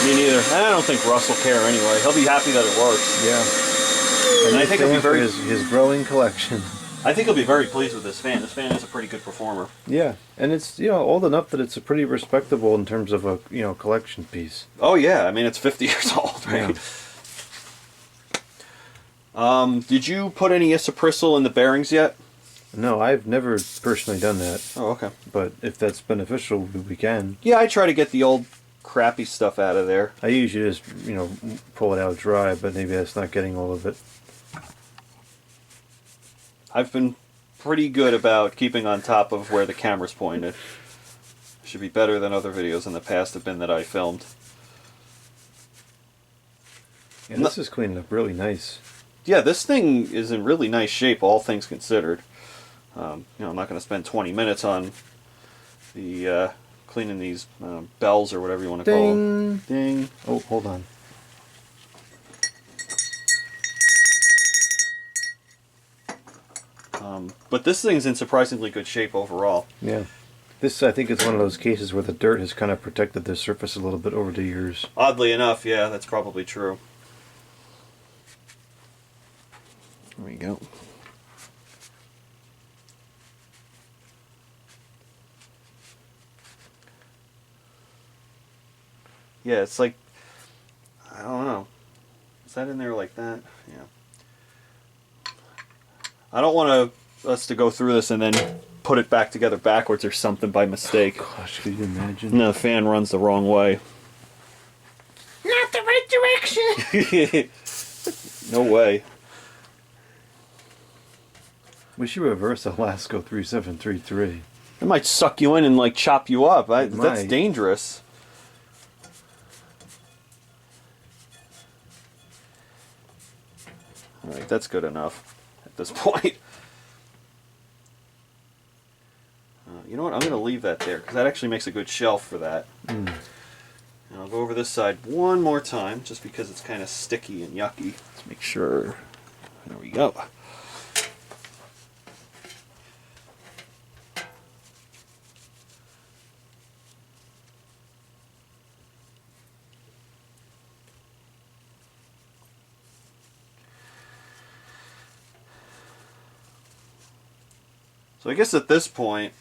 Me neither. I don't think Russ will care anyway. He'll be happy that it works. Yeah. And I think he'll be very... his growing collection. I think he'll be very pleased with this fan. This fan is a pretty good performer. Yeah, and it's old enough that it's a pretty respectable in terms of a collection piece. Oh yeah, I mean it's 50 years old, right? Yeah. Did you put any isoprisol in the bearings yet? No, I've never personally done that. Oh, okay. But if that's beneficial, we can. Yeah, I try to get the old crappy stuff out of there. I usually just pull it out dry, but maybe that's not getting all of it. I've been pretty good about keeping on top of where the camera's pointed. Should be better than other videos in the past have been that I filmed. And this is cleaning up really nice. Yeah, this thing is in really nice shape, all things considered. I'm not going to spend 20 minutes on the cleaning these bells or whatever you want to call them. Ding! Oh, hold on. But this thing's in surprisingly good shape overall. Yeah. This, I think, is one of those cases where the dirt has kind of protected the surface a little bit over the years. Oddly enough, yeah, that's probably true. There we go. Yeah, it's like, I don't know. Is that in there like that? Yeah. I don't want us to go through this and then put it back together backwards or something by mistake. Oh, gosh, could you imagine? No, the fan runs the wrong way. Not the right direction! No way. We should reverse Alaska 3733. It might suck you in and like chop you up. That's might. dangerous. Alright, that's good enough at this point. You know what? I'm going to leave that there because that actually makes a good shelf for that. And I'll go over this side one more time just because it's kind of sticky and yucky. Let's make sure. There we go. So I guess at this point,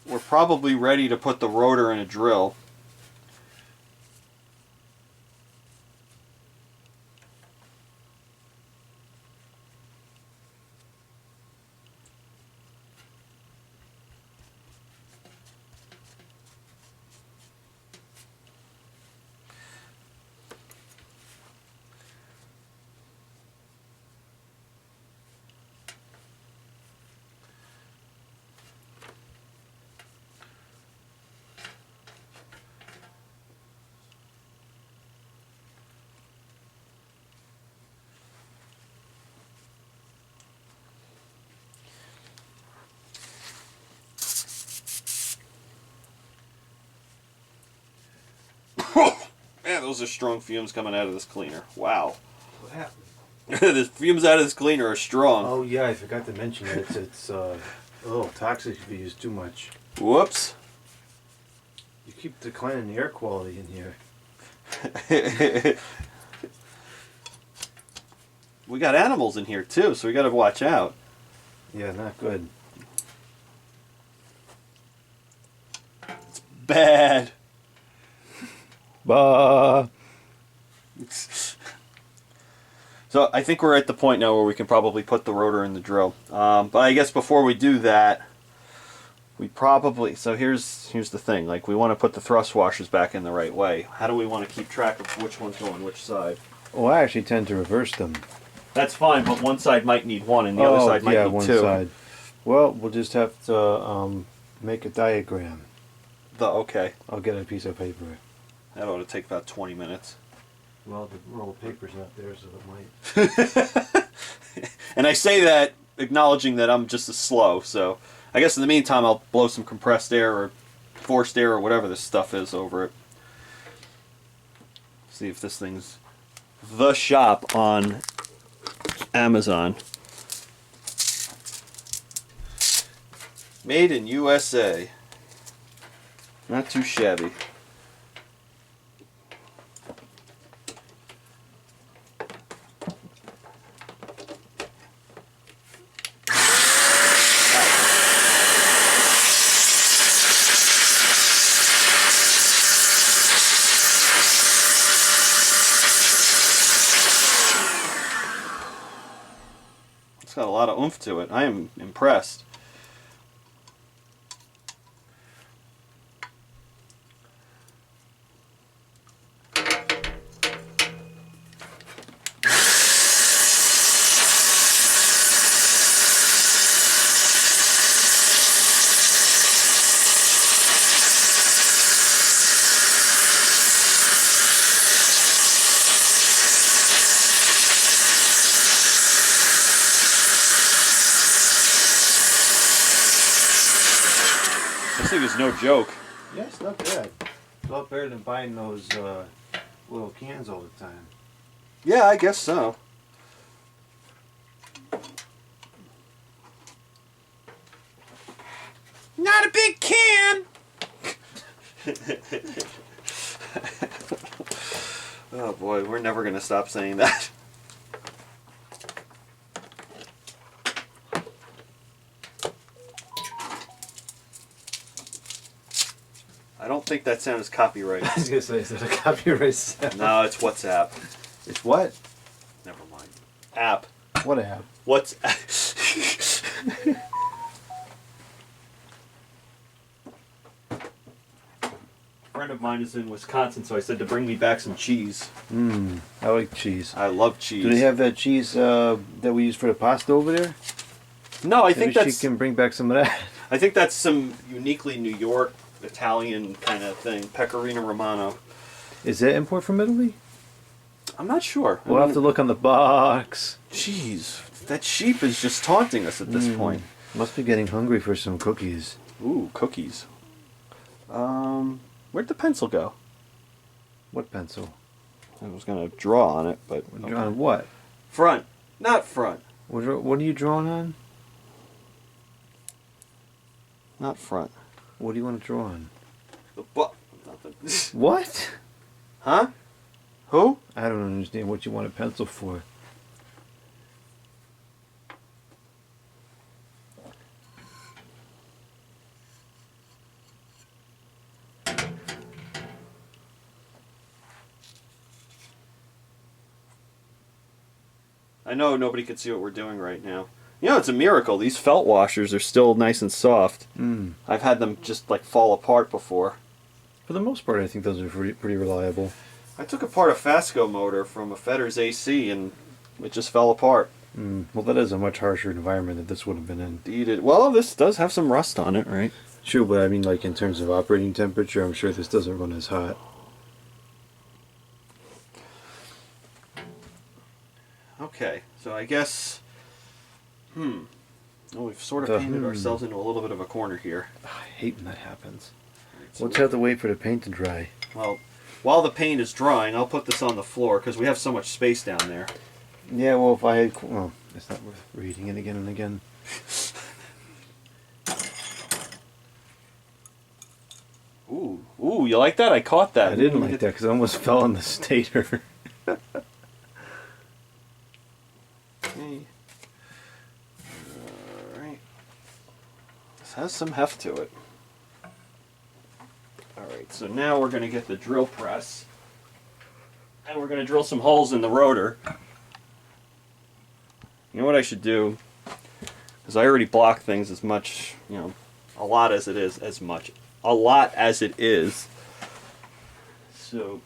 we're probably ready to put the rotor in a drill. Man, those are strong fumes coming out of this cleaner. Wow. What happened? The fumes out of this cleaner are strong. Oh, yeah, I forgot to mention it. It's a little toxic if you use too much. Whoops. You keep declining the air quality in here. We got animals in here too, so we got to watch out. Yeah, not good. It's bad. Bah. So I think we're at the point now where we can probably put the rotor in the drill. But I guess before we do that, we probably, so here's the thing, like we want to put the thrust washers back in the right way. How do we want to keep track of which one's going which side? Well, I actually tend to reverse them. That's fine, but one side might need one and the other side might need one two. Side. Well, we'll just have to make a diagram. Okay. I'll get a piece of paper. That ought to take about 20 minutes. Well, the roll of paper's not there, so it might. And I say that acknowledging that I'm just as slow, so I guess in the meantime I'll blow some compressed air or forced air or whatever this stuff is over it. See if this thing's the shop on Amazon. Made in USA. Not too shabby. It's got a lot of oomph to it. I am impressed. This thing is no joke. Yeah, it's not bad. It's a lot better than buying those little cans all the time. Yeah, I guess so. Not a big can. Oh boy, we're never going to stop saying that. I don't think that sound is copyright. I was gonna say, is that a copyright sound? No, it's WhatsApp. It's what? Never mind. App. What app? What's A friend of mine is in Wisconsin, so I said to bring me back some cheese. I like cheese. I love cheese. Do they have that cheese that we use for the pasta over there? No, I Maybe think that's she can bring back some of that. I think that's some uniquely New York Italian kind of thing. Pecorino Romano. Is that import from Italy? I'm not sure. We'll have to look on the box. Jeez, that sheep is just taunting us at this point. Must be getting hungry for some cookies. Ooh, cookies. Where'd the pencil go? What pencil? I was gonna draw on it, but On what? front, not front, What are you drawing on? not front. What do you want to draw on? The butt. Nothing. What? Huh? Who? I don't understand what you want a pencil for. I know nobody can see what we're doing right now. You know, it's a miracle. These felt washers are still nice and soft. I've had them just like fall apart before. For the most part, I think those are pretty reliable. I took apart a Fasco motor from a Fetter's AC and it just fell apart. Well, that is a much harsher environment that this would have been in. Indeed it. Well, this does have some rust on it, right? True, but I mean, like in terms of operating temperature, I'm sure this doesn't run as hot. Okay, so I guess... Well, we've sort of painted ourselves into a little bit of a corner here. I hate when that happens. So Let's have to wait for the paint to dry. Well, while the paint is drying, I'll put this on the floor because we have so much space down there. Yeah, well, if I had... Well, it's not worth reading it again and again. Ooh, you like that? I caught that. I didn't like that because I almost fell on the stator. Okay. Alright. This has some heft to it. Alright, so now we're going to get the drill press. And we're going to drill some holes in the rotor. You know what I should do? Because I already block things as much, a lot as it is. A lot as it is. So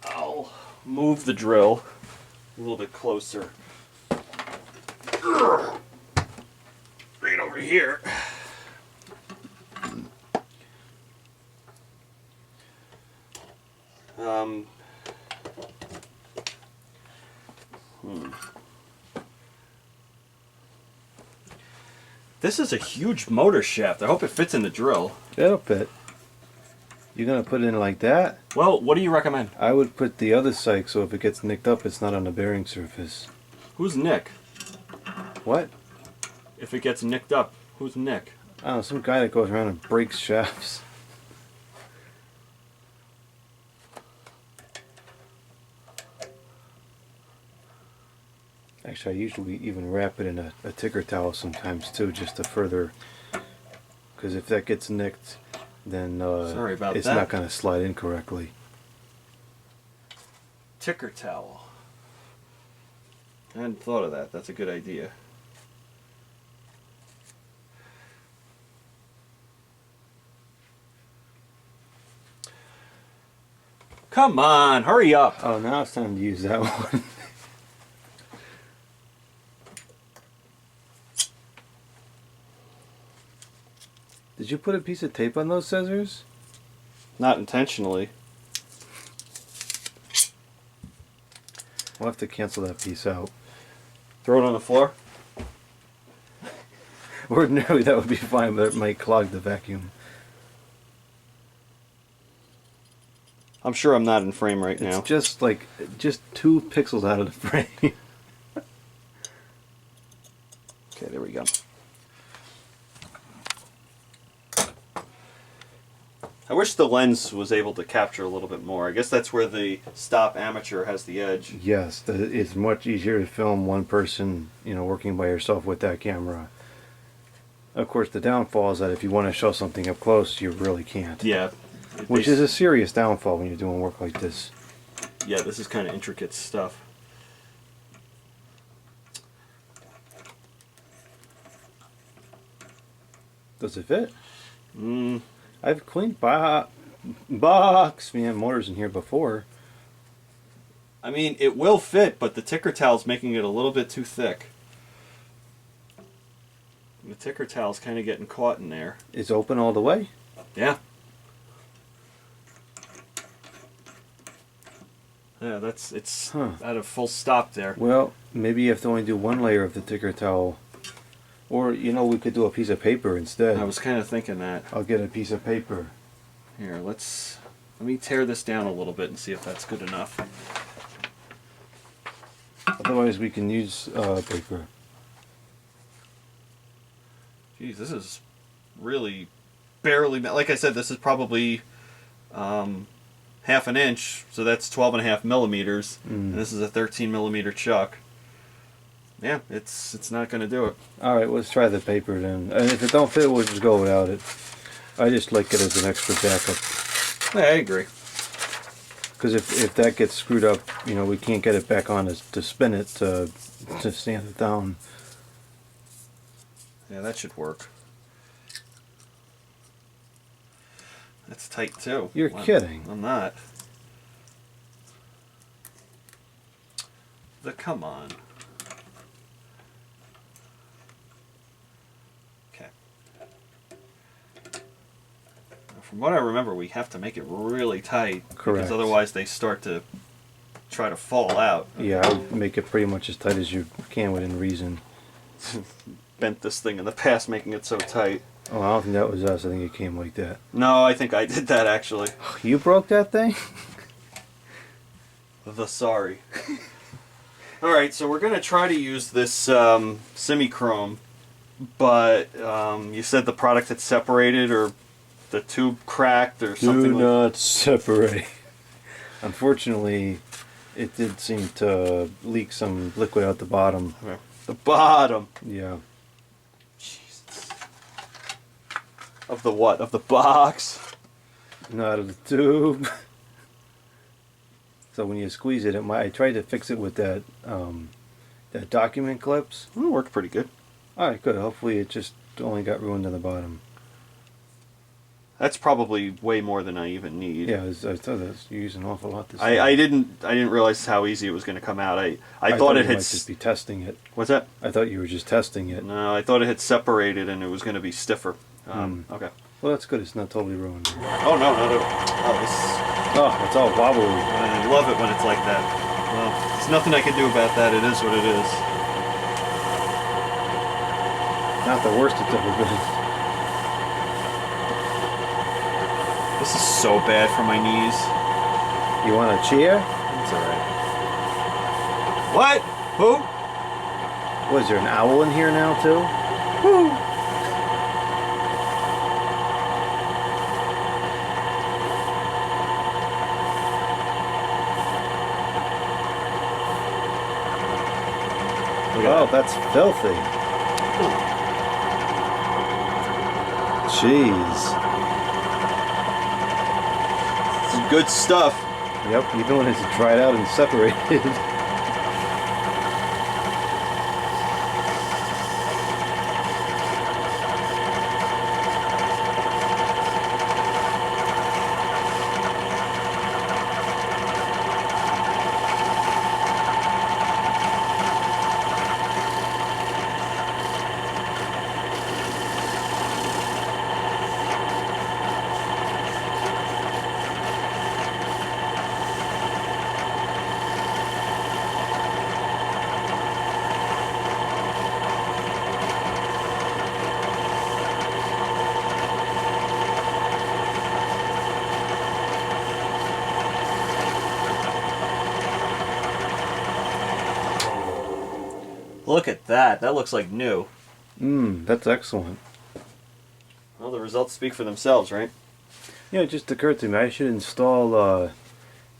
I'll move the drill a little bit closer. Right over here. This is a huge motor shaft. I hope it fits in the drill. That'll fit. You're gonna put it in like that? Well, what do you recommend? I would put the other side so if it gets nicked up, it's not on the bearing surface. Who's Nick? What? If it gets nicked up, who's Nick? I don't know, some guy that goes around and breaks shafts. Actually, I usually even wrap it in a ticker towel sometimes too, just to further, because if that gets nicked, then Sorry about it's that. not going to slide in correctly. Ticker towel. I hadn't thought of that. That's a good idea. Come on, hurry up. Oh, now it's time to use that one. Did you put a piece of tape on those scissors? Not intentionally. We'll have to cancel that piece out. Throw it on the floor. Ordinarily that would be fine, but it might clog the vacuum. I'm sure I'm not in frame right now. It's just like, just 2 pixels out of the frame. Okay, there we go. I wish the lens was able to capture a little bit more. I guess that's where the stop amateur has the edge. Yes, it's much easier to film one person, you know, working by yourself with that camera. Of course, the downfall is that if you want to show something up close, you really can't. Yeah. Which is a serious downfall when you're doing work like this. Yeah, this is kind of intricate stuff. Does it fit? Mm, I've cleaned box fan motors in here before. I mean, it will fit, but the ticker towel's making it a little bit too thick. The ticker towel's kind of getting caught in there. It's open all the way? Yeah. Yeah, it's at a full stop there. Well, maybe you have to only do one layer of the ticker towel. Or, you know, we could do a piece of paper instead. I was kind of thinking that. I'll get a piece of paper. Here, let me tear this down a little bit and see if that's good enough. Otherwise, we can use paper. Geez, this is really barely, like I said, this is probably half an inch, so that's 12.5 millimeters. And this is a 13 millimeter chuck. Yeah, it's not going to do it. Alright, let's try the paper then. And if it don't fit, we'll just go without it. I just like it as an extra backup. Yeah, I agree. Because if that gets screwed up, you know, we can't get it back on to spin it to sand it down. Yeah, that should work. That's tight too. You're kidding. I'm not. Come on. Okay. From what I remember, we have to make it really tight. Correct. Because otherwise they start to try to fall out. Yeah, I would make it pretty much as tight as you can within reason. Bent this thing in the past, making it so tight. Oh, I don't think that was us. I think it came like that. No, I think I did that actually. You broke that thing? Sorry. Alright, so we're going to try to use this semi-chrome, but you said the product had separated or the tube cracked or something. Do not separate. Unfortunately, it did seem to leak some liquid out the bottom. Okay. The bottom. Yeah. Jesus. Of the what? Of the box? Not out of the tube. So when you squeeze it, I tried to fix it with that document clips. It worked pretty good. Alright, good. Hopefully it just only got ruined on the bottom. That's probably way more than I even need. Yeah, I thought you used an awful lot this I didn't realize how easy it was going to come out. I thought it you had. might just be testing it. What's that? I thought you were just testing it. No, I thought it had separated and it was going to be stiffer. Okay. Well, that's good. It's not totally ruined. Oh no, no, no. Oh, Oh, it's all wobbly. I love it when it's like that. Well, there's nothing I can do about that. It is what it is. Not the worst it's ever been. This is so bad for my knees. You want a chair? It's alright. What? Who? Was there an owl in here now too? Who? Oh, that's filthy. Jeez. Some good stuff. Yep, even when it's dried out and separated. Look at that. That looks like new. That's excellent. Well, the results speak for themselves, right? Yeah, it just occurred to me I should install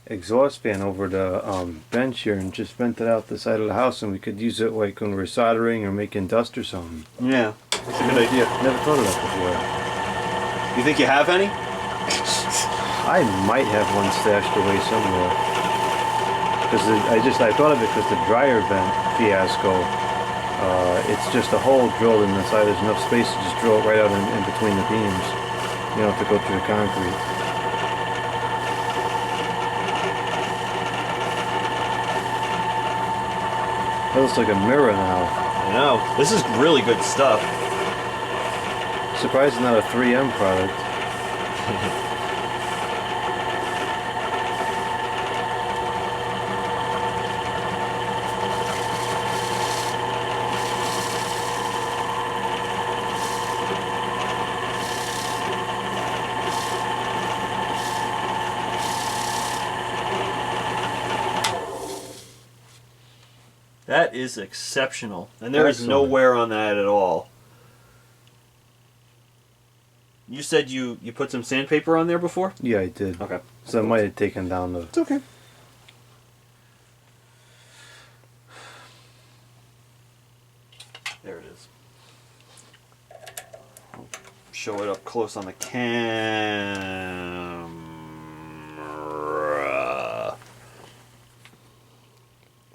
exhaust fan over the bench here and just vent it out the side of the house, and we could use it like when we're soldering or making dust or something. Yeah, that's a good idea. Never thought of that before. You think you have any? I might have one stashed away somewhere. Because I thought of it because the dryer vent fiasco. It's just a hole drilled in the side. There's enough space to just drill it right out in between the beams. You don't have to go through the concrete. That looks like a mirror now. I know. This is really good stuff. Surprised it's not a 3M product. That is exceptional. And there is no Excellent. wear on that at all. You said you put some sandpaper on there before? Yeah, I did. Okay. So I might have taken down the... It's okay. There it is. I'll show it up close on the camera.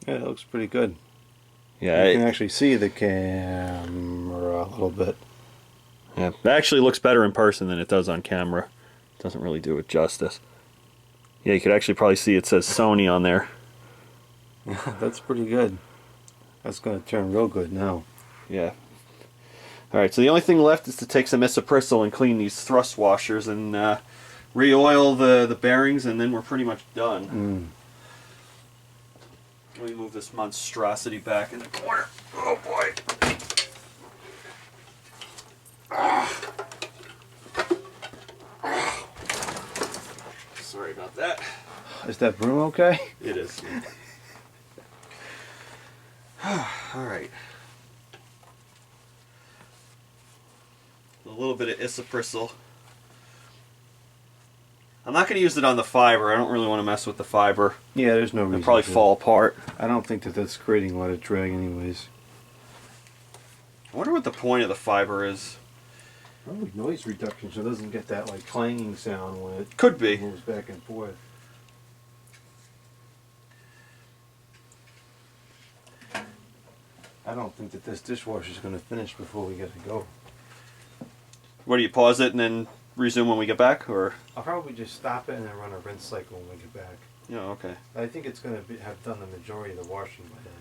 Yeah, it looks pretty good. Yeah, You can actually see the camera a little bit. yeah, it actually looks better in person than it does on camera. It doesn't really do it justice. Yeah, you could actually probably see it says Sony on there. That's pretty good. That's going to turn real good now. Yeah. Alright, so the only thing left is to take some isoprisol and clean these thrust washers and re-oil the bearings, and then we're pretty much done. Let me move this monstrosity back in the corner. Oh boy. Sorry about that. Is that broom okay? It is. Alright. A little bit of isoprisol. I'm not going to use it on the fiber. I don't really want to mess with the fiber. Yeah, there's no reason. It'll probably to. fall apart. I don't think that's creating a lot of drag anyways. I wonder what the point of the fiber is. Probably noise reduction so it doesn't get that like clanging sound when it Could be. moves back and forth. I don't think that this dishwasher is going to finish before we get to go. What do you pause it and then resume when we get back, or? I'll probably just stop it and then run a rinse cycle when we get back. Yeah, okay. I think it's going to have done the majority of the washing by then.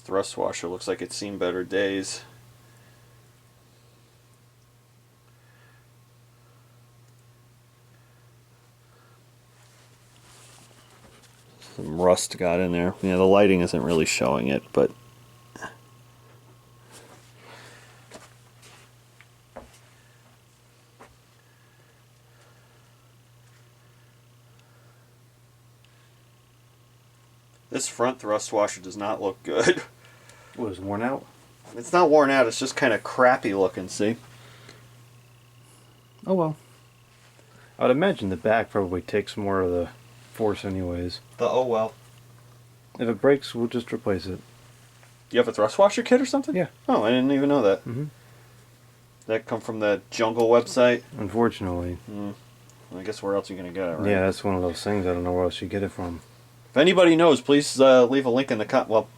This thrust washer looks like it's seen better days. Some rust got in there. Yeah, the lighting isn't really showing it, but this front thrust washer does not look good. What, is worn out? It's not worn out, it's just kind of crappy looking, see? Oh well. I would imagine the back probably takes more of the force anyways. Oh well. If it breaks, we'll just replace it. You have a thrust washer kit or something? Yeah. Oh, I didn't even know that. Mm-hmm. That come from the Jungle website? Unfortunately. I guess where else are you going to get it, right? Yeah, that's one of those things. I don't know where else you get it from. If anybody knows, please leave a link in the well,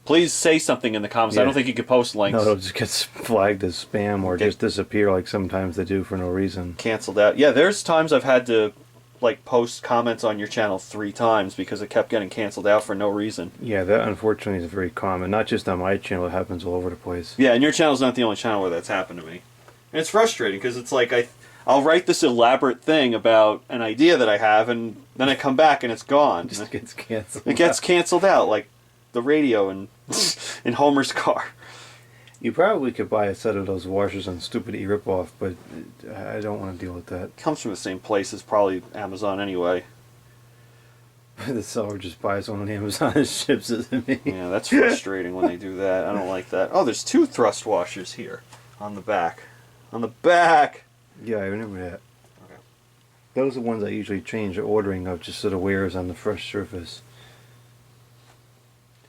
please say something in the comments. I Yeah. don't think you could post links. No, it'll just get flagged as spam or just disappear like sometimes they do for no reason. Canceled out. Yeah, there's times I've had to like post comments on your channel 3 times because it kept getting canceled out for no reason. Yeah, that unfortunately is very common. Not just on my channel, it happens all over the place. Yeah, and your channel's not the only channel where that's happened to me. And it's frustrating because it's like I'll write this elaborate thing about an idea that I have, and then I come back and it's gone. It just gets canceled. It gets canceled out, like the radio in Homer's car. You probably could buy a set of those washers on Stupid E ripoff, but I don't want to deal with that. Comes from the same place as probably Amazon anyway. The seller just buys one on Amazon and ships it to me. Yeah, that's frustrating when they do that. I don't like that. Oh, there's 2 thrust washers here on the back. On the back! Yeah, I remember that. Okay. Those are the ones I usually change the ordering of just so the wears on the fresh surface.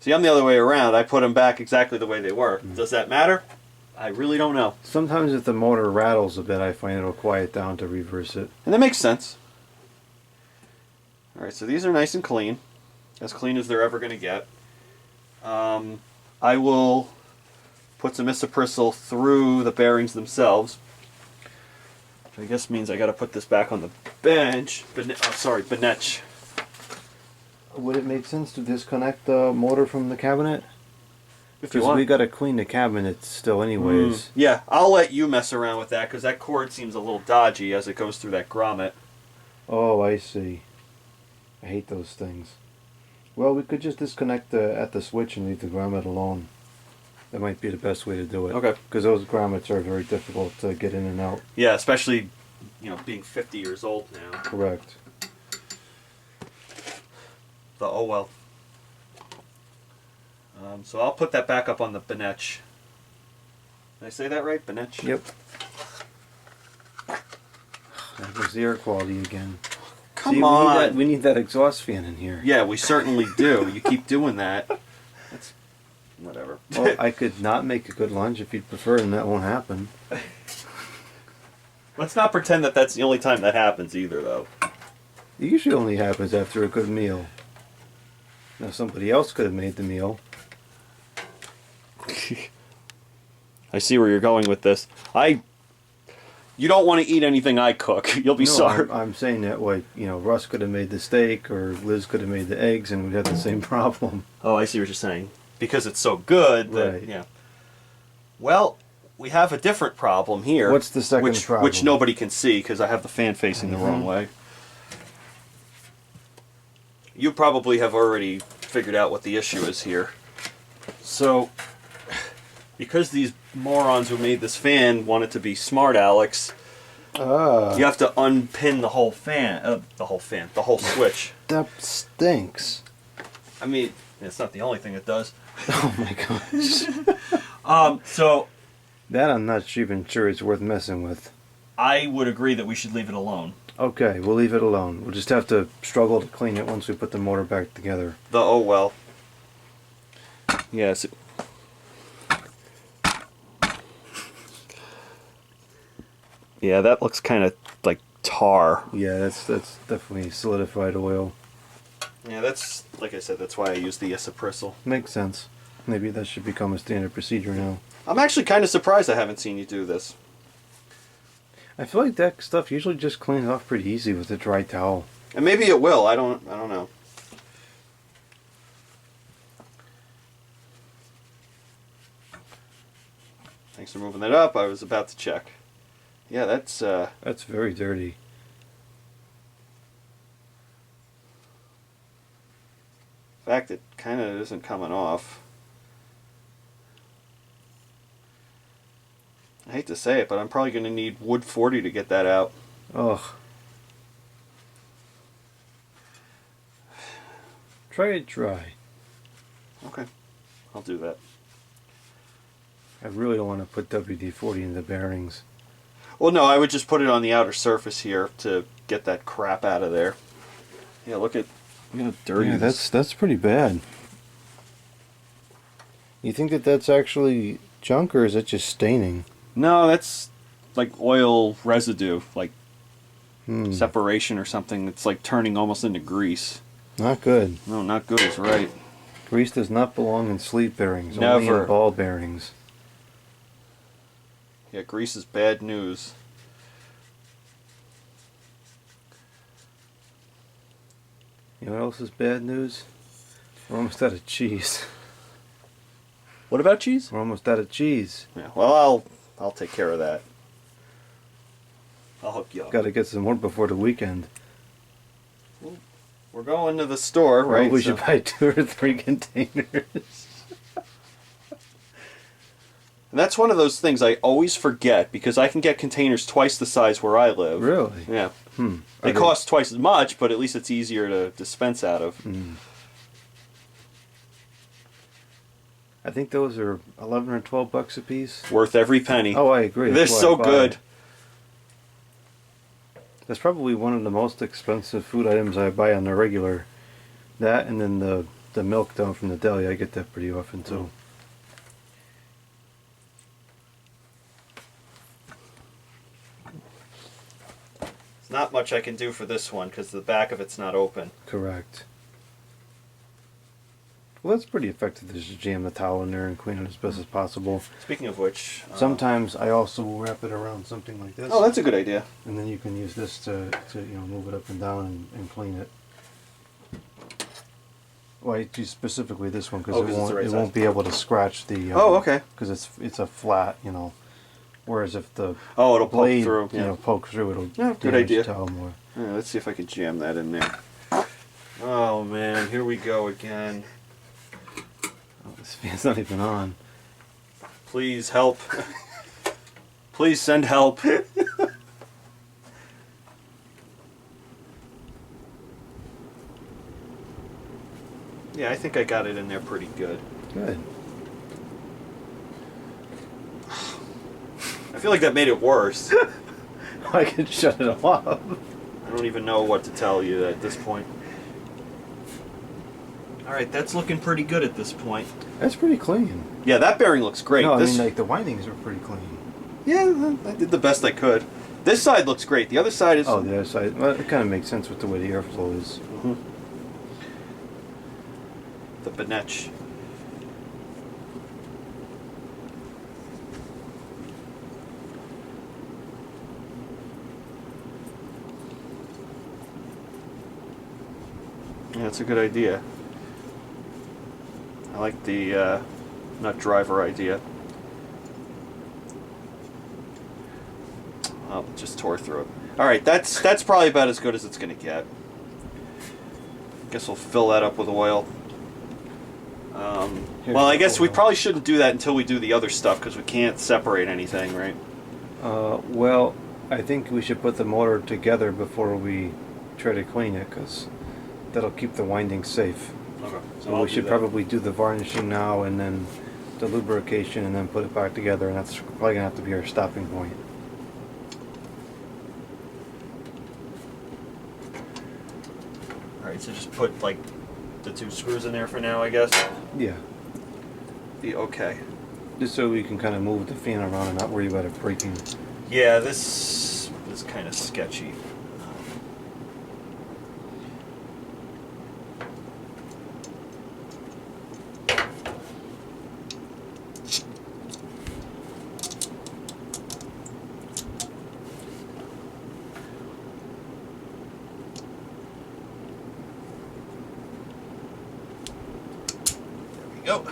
See, I'm the other way around. I put them back exactly the way they were. Does that matter? I really don't know. Sometimes if the motor rattles a bit, I find it'll quiet down to reverse it. And that makes sense. Alright, so these are nice and clean. As clean as they're ever going to get. I will put some isoprisol through the bearings themselves. Which I guess means I got to put this back on the bench. Bench. Would it make sense to disconnect the motor from the cabinet? If you Because want. we got to clean the cabinet still anyways. Yeah, I'll let you mess around with that because that cord seems a little dodgy as it goes through that grommet. Oh, I see. I hate those things. Well, we could just disconnect at the switch and leave the grommet alone. That might be the best way to do it. Okay. Because those grommets are very difficult to get in and out. Yeah, especially, being 50 years old now. Correct. Oh well. So I'll put that back up on the bench. Did I say that right? Bench? Yep. That was the air quality again. Come See, on. We need that exhaust fan in here. Yeah, we certainly do. You keep doing that. That's whatever. Well, I could not make a good lunch if you'd prefer, and that won't happen. Let's not pretend that that's the only time that happens either, though. It usually only happens after a good meal. Now somebody else could have made the meal. I see where you're going with this. You don't want to eat anything I cook. You'll be No, sorry. I'm saying that, Russ could have made the steak, or Liz could have made the eggs, and we'd have the same problem. Oh, I see what you're saying. Because it's so good that, Right. yeah. Well, we have a different problem here. What's the second problem? Which nobody can see because I have the fan facing the wrong way. You probably have already figured out what the issue is here. So, because these morons who made this fan want it to be smart, Alex, you have to unpin the whole the whole switch. That stinks. I mean, it's not the only thing it does. Oh my gosh. So That I'm not even sure it's worth messing with. I would agree that we should leave it alone. Okay, we'll leave it alone. We'll just have to struggle to clean it once we put the motor back together. Oh well. Yes. Yeah, that looks kind of like tar. Yeah, that's definitely solidified oil. Yeah, that's, like I said, that's why I use the isoprisol. Makes sense. Maybe that should become a standard procedure now. I'm actually kind of surprised I haven't seen you do this. I feel like that stuff usually just cleans off pretty easy with a dry towel. And maybe it will. I don't know. Thanks for moving that up. I was about to check. Yeah, that's very dirty. in fact, it kind of isn't coming off. I hate to say it, but I'm probably going to need wood 40 to get that out. Ugh. Try it dry. Okay, I'll do that. I really don't want to put WD-40 in the bearings. Well, no, I would just put it on the outer surface here to get that crap out of there. Yeah, look how dirty. Yeah, that's pretty bad. You think that that's actually junk, or is it just staining? No, that's like oil residue, like separation or something. It's like turning almost into grease. Not good. No, not good is right. Grease does not belong in sleeve bearings. Only Never. in ball bearings. Yeah, grease is bad news. You know what else is bad news? We're almost out of cheese. What about cheese? We're almost out of cheese. Yeah, well, I'll take care of that. I'll hook you up. Got to get some more before the weekend. We're going to the store, right? We should buy 2 or 3 containers. And that's one of those things I always forget because I can get containers twice the size where I live. Really? Yeah. They They cost twice as much, but at least it's easier to dispense out of. I think those are 11 or 12 bucks a piece. Worth every penny. Oh, I agree. They're That's why so I buy good. it. That's probably one of the most expensive food items I buy on the regular. That and then the milk down from the deli. I get that pretty often too. There's not much I can do for this one because the back of it's not open. Correct. Well, that's pretty effective to just jam the towel in there and clean it as best as possible. Speaking of which... Sometimes I also will wrap it around something like this. Oh, that's a good idea. And then you can use this to move it up and down and clean it. Well, I use specifically this one because Oh, 'cause it's the right it size. won't be able to scratch the. Oh, okay. Because it's a flat, Whereas if the Oh, it'll poke blade, through. Yeah. poke through, it'll Yeah, good damage idea. the towel more. Yeah, let's see if I can jam that in there. Oh, man. Here we go again. Oh, this fan's not even on. Please help. Please send help. Yeah, I think I got it in there pretty good. Good. I feel like that made it worse. I can shut it off. I don't even know what to tell you at this point. Alright, that's looking pretty good at this point. That's pretty clean. Yeah, that bearing looks great. No, I This- mean like the windings are pretty clean. Yeah, I did the best I could. This side looks great. The other side is... Oh, the other side. Well, it kind of makes sense with the way the airflow is. The Benetch. Yeah, that's a good idea. I like the nut driver idea. Oh, just tore through it. All right, that's probably about as good as it's gonna get. Guess we'll fill that up with oil. Well, I guess we probably shouldn't do that until we do the other stuff because we can't separate anything, right? Well, I think we should put the motor together before we try to clean it, because that'll keep the windings safe. Okay. So we should probably do the varnishing now and then the lubrication and then put it back together, and that's probably going to have to be our stopping point. Alright, so just put like the 2 screws in there for now, I guess. Yeah. Okay. Just so we can kind of move the fan around and not worry about it breaking. Yeah, this is kind of sketchy. There we go.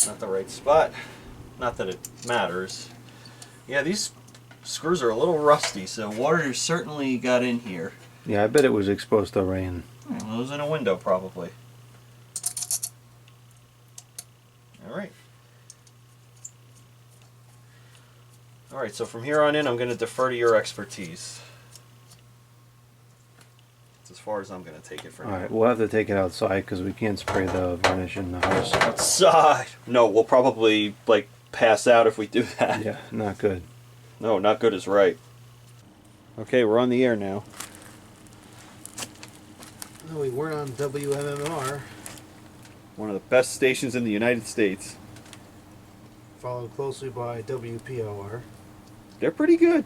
Not the right spot. Not that it matters. Yeah, these screws are a little rusty, so water certainly got in here. Yeah, I bet it was exposed to rain. Well, it was in a window, probably. Alright. Alright, so from here on in, I'm going to defer to your expertise. That's as far as I'm going to take it for now. Alright, we'll have to take it outside because we can't spray the varnish in the house. Outside! No, we'll probably, like, pass out if we do that. Yeah, not good. No, not good is right. Okay, we're on the air now. No, we weren't on WMMR. One of the best stations in the United States. Followed closely by WPOR. They're pretty good.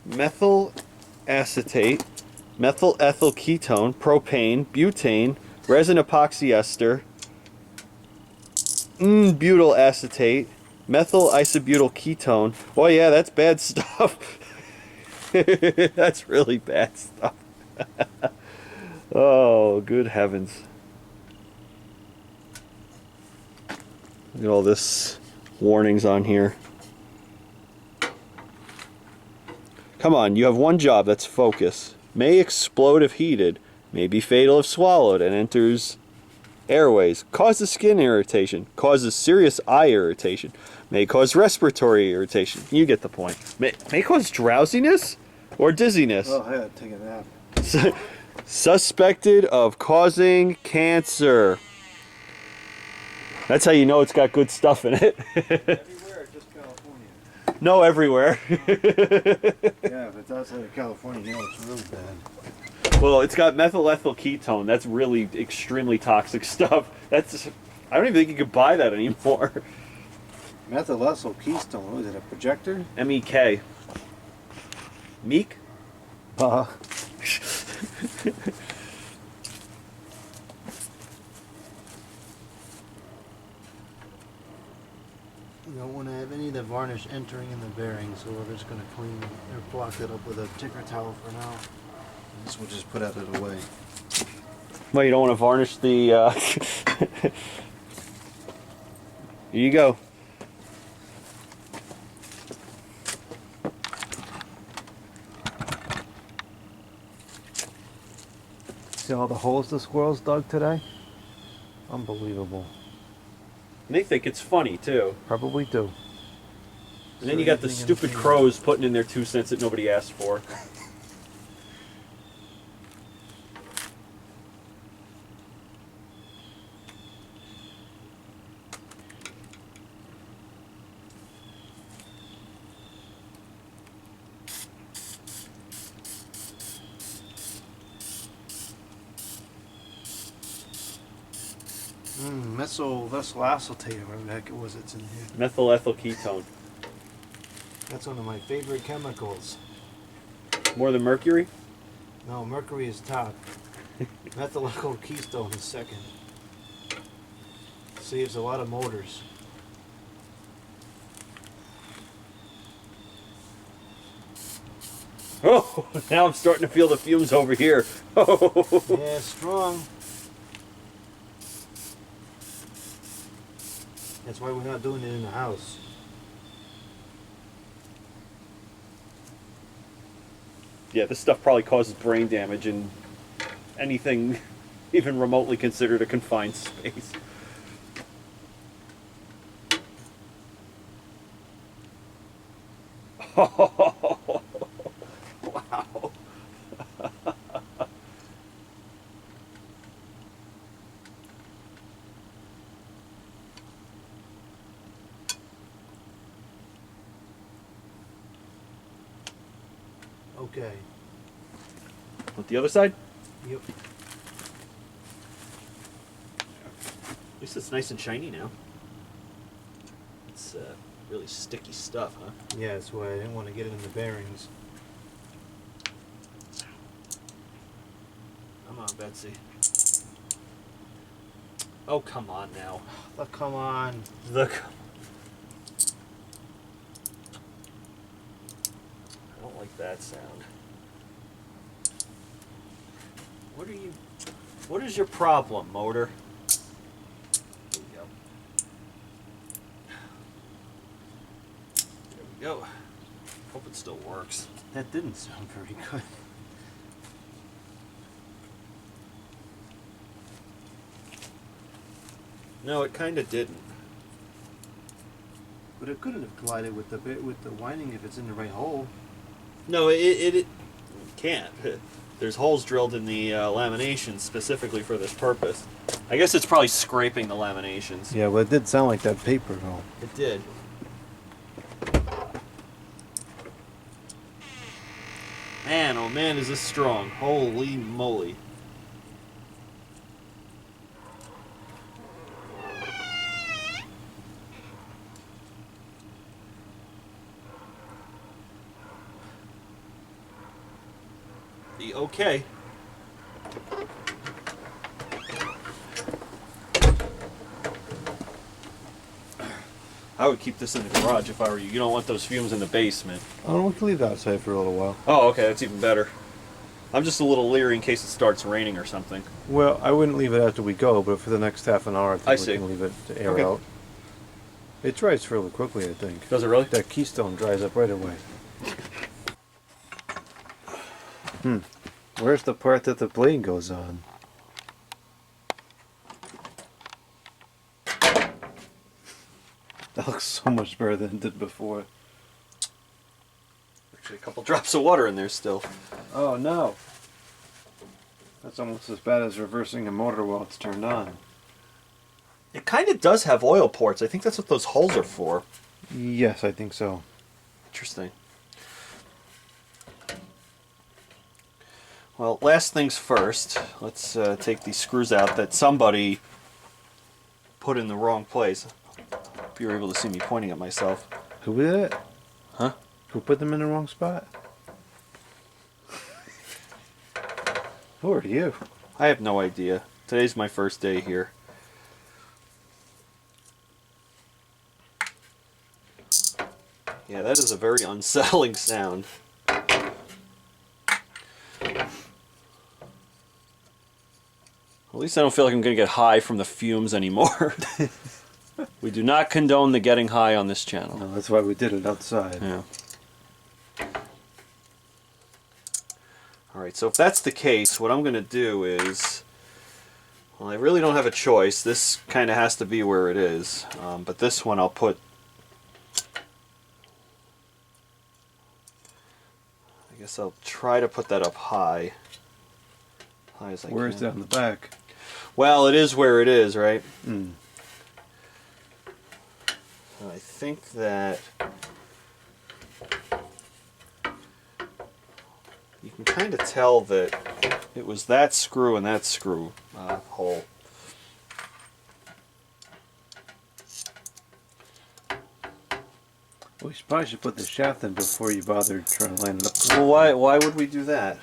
Methyl acetate, methyl ethyl ketone, propane, butane, resin epoxy ester, butyl acetate, methyl isobutyl ketone. Oh yeah, that's bad stuff. That's really bad stuff. Oh, good heavens. Look at all this warnings on here. Come on, you have one job, that's focus. May explode if heated, may be fatal if swallowed, and enters airways. Causes skin irritation, causes serious eye irritation, may cause respiratory irritation. You get the point. May cause drowsiness or dizziness. Oh, I gotta take a nap. Suspected of causing cancer. That's how you know it's got good stuff in it. Everywhere, just California. No, everywhere. Yeah, if it's outside of California, you know it's really bad. Well, it's got methyl ethyl ketone. That's really extremely toxic stuff. That's, I don't even think you could buy that anymore. Methyl ethyl keystone, what is it, a projector? MEK. Meek? You don't want to have any of the varnish entering in the bearings, so we're just going to clean or block it up with a ticker towel for now. And this will just put out of the way. Well, you don't want to varnish the... Here you go. See all the holes the squirrels dug today? Unbelievable. And they think it's funny, too. Probably do. And then you got the stupid crows putting in their 2 cents that nobody asked for. Methyl acetate, or whatever the heck it was that's in here. Methyl ethyl ketone. That's one of my favorite chemicals. More than mercury? No, mercury is top. Methyl ethyl ketone is second. Saves a lot of motors. Oh, now I'm starting to feel the fumes over here. Oh. Yeah, strong. That's why we're not doing it in the house. Yeah, this stuff probably causes brain damage in anything even remotely considered a confined space. Oh, wow. Okay. With the other side? Yep. At least it's nice and shiny now. It's really sticky stuff, huh? Yeah, that's why I didn't want to get it in the bearings. Come on, Betsy. Oh, come on now. Oh, come on. Look. I don't like that sound. What are you... What is your problem, motor? There we go. There we go. Hope it still works. That didn't sound very good. No, it kind of didn't. But it couldn't have collided with the winding if it's in the right hole. No, it can't. There's holes drilled in the laminations specifically for this purpose. I guess it's probably scraping the laminations. Yeah, well, it did sound like that paper, though. It did. Man, oh man, is this strong. Holy moly. Okay. I would keep this in the garage if I were you. You don't want those fumes in the basement. Oh, we can leave it outside for a little while. Oh, okay, that's even better. I'm just a little leery in case it starts raining or something. Well, I wouldn't leave it after we go, but for the next half an hour, I think we can leave it to air out. It dries fairly quickly, I think. Does it really? That keystone dries up right away. Where's the part that the blade goes on? That looks so much better than it did before. Actually, a couple drops of water in there still. Oh no! That's almost as bad as reversing a motor while it's turned on. It kind of does have oil ports. I think that's what those holes are for. Yes, I think so. Interesting. Well, last things first. Let's take these screws out that somebody put in the wrong place. Hope you're able to see me pointing at myself. Who did it? Huh? Who put them in the wrong spot? Who are you? I have no idea. Today's my first day here. Yeah, that is a very unsettling sound. At least I don't feel like I'm going to get high from the fumes anymore. We do not condone the getting high on this channel. No, that's why we did it outside. Yeah. Alright, so if that's the case, what I'm going to do is... Well, I really don't have a choice. This kind of has to be where it is. But this one I'll put... I guess I'll try to put that up high. High as I can. Where's that on the back? Well, it is where it is, right? Mm. I think that you can kind of tell that it was that screw and that screw hole. Well, you probably should put the shaft in before you bother trying to line it up. Well, why would we do that?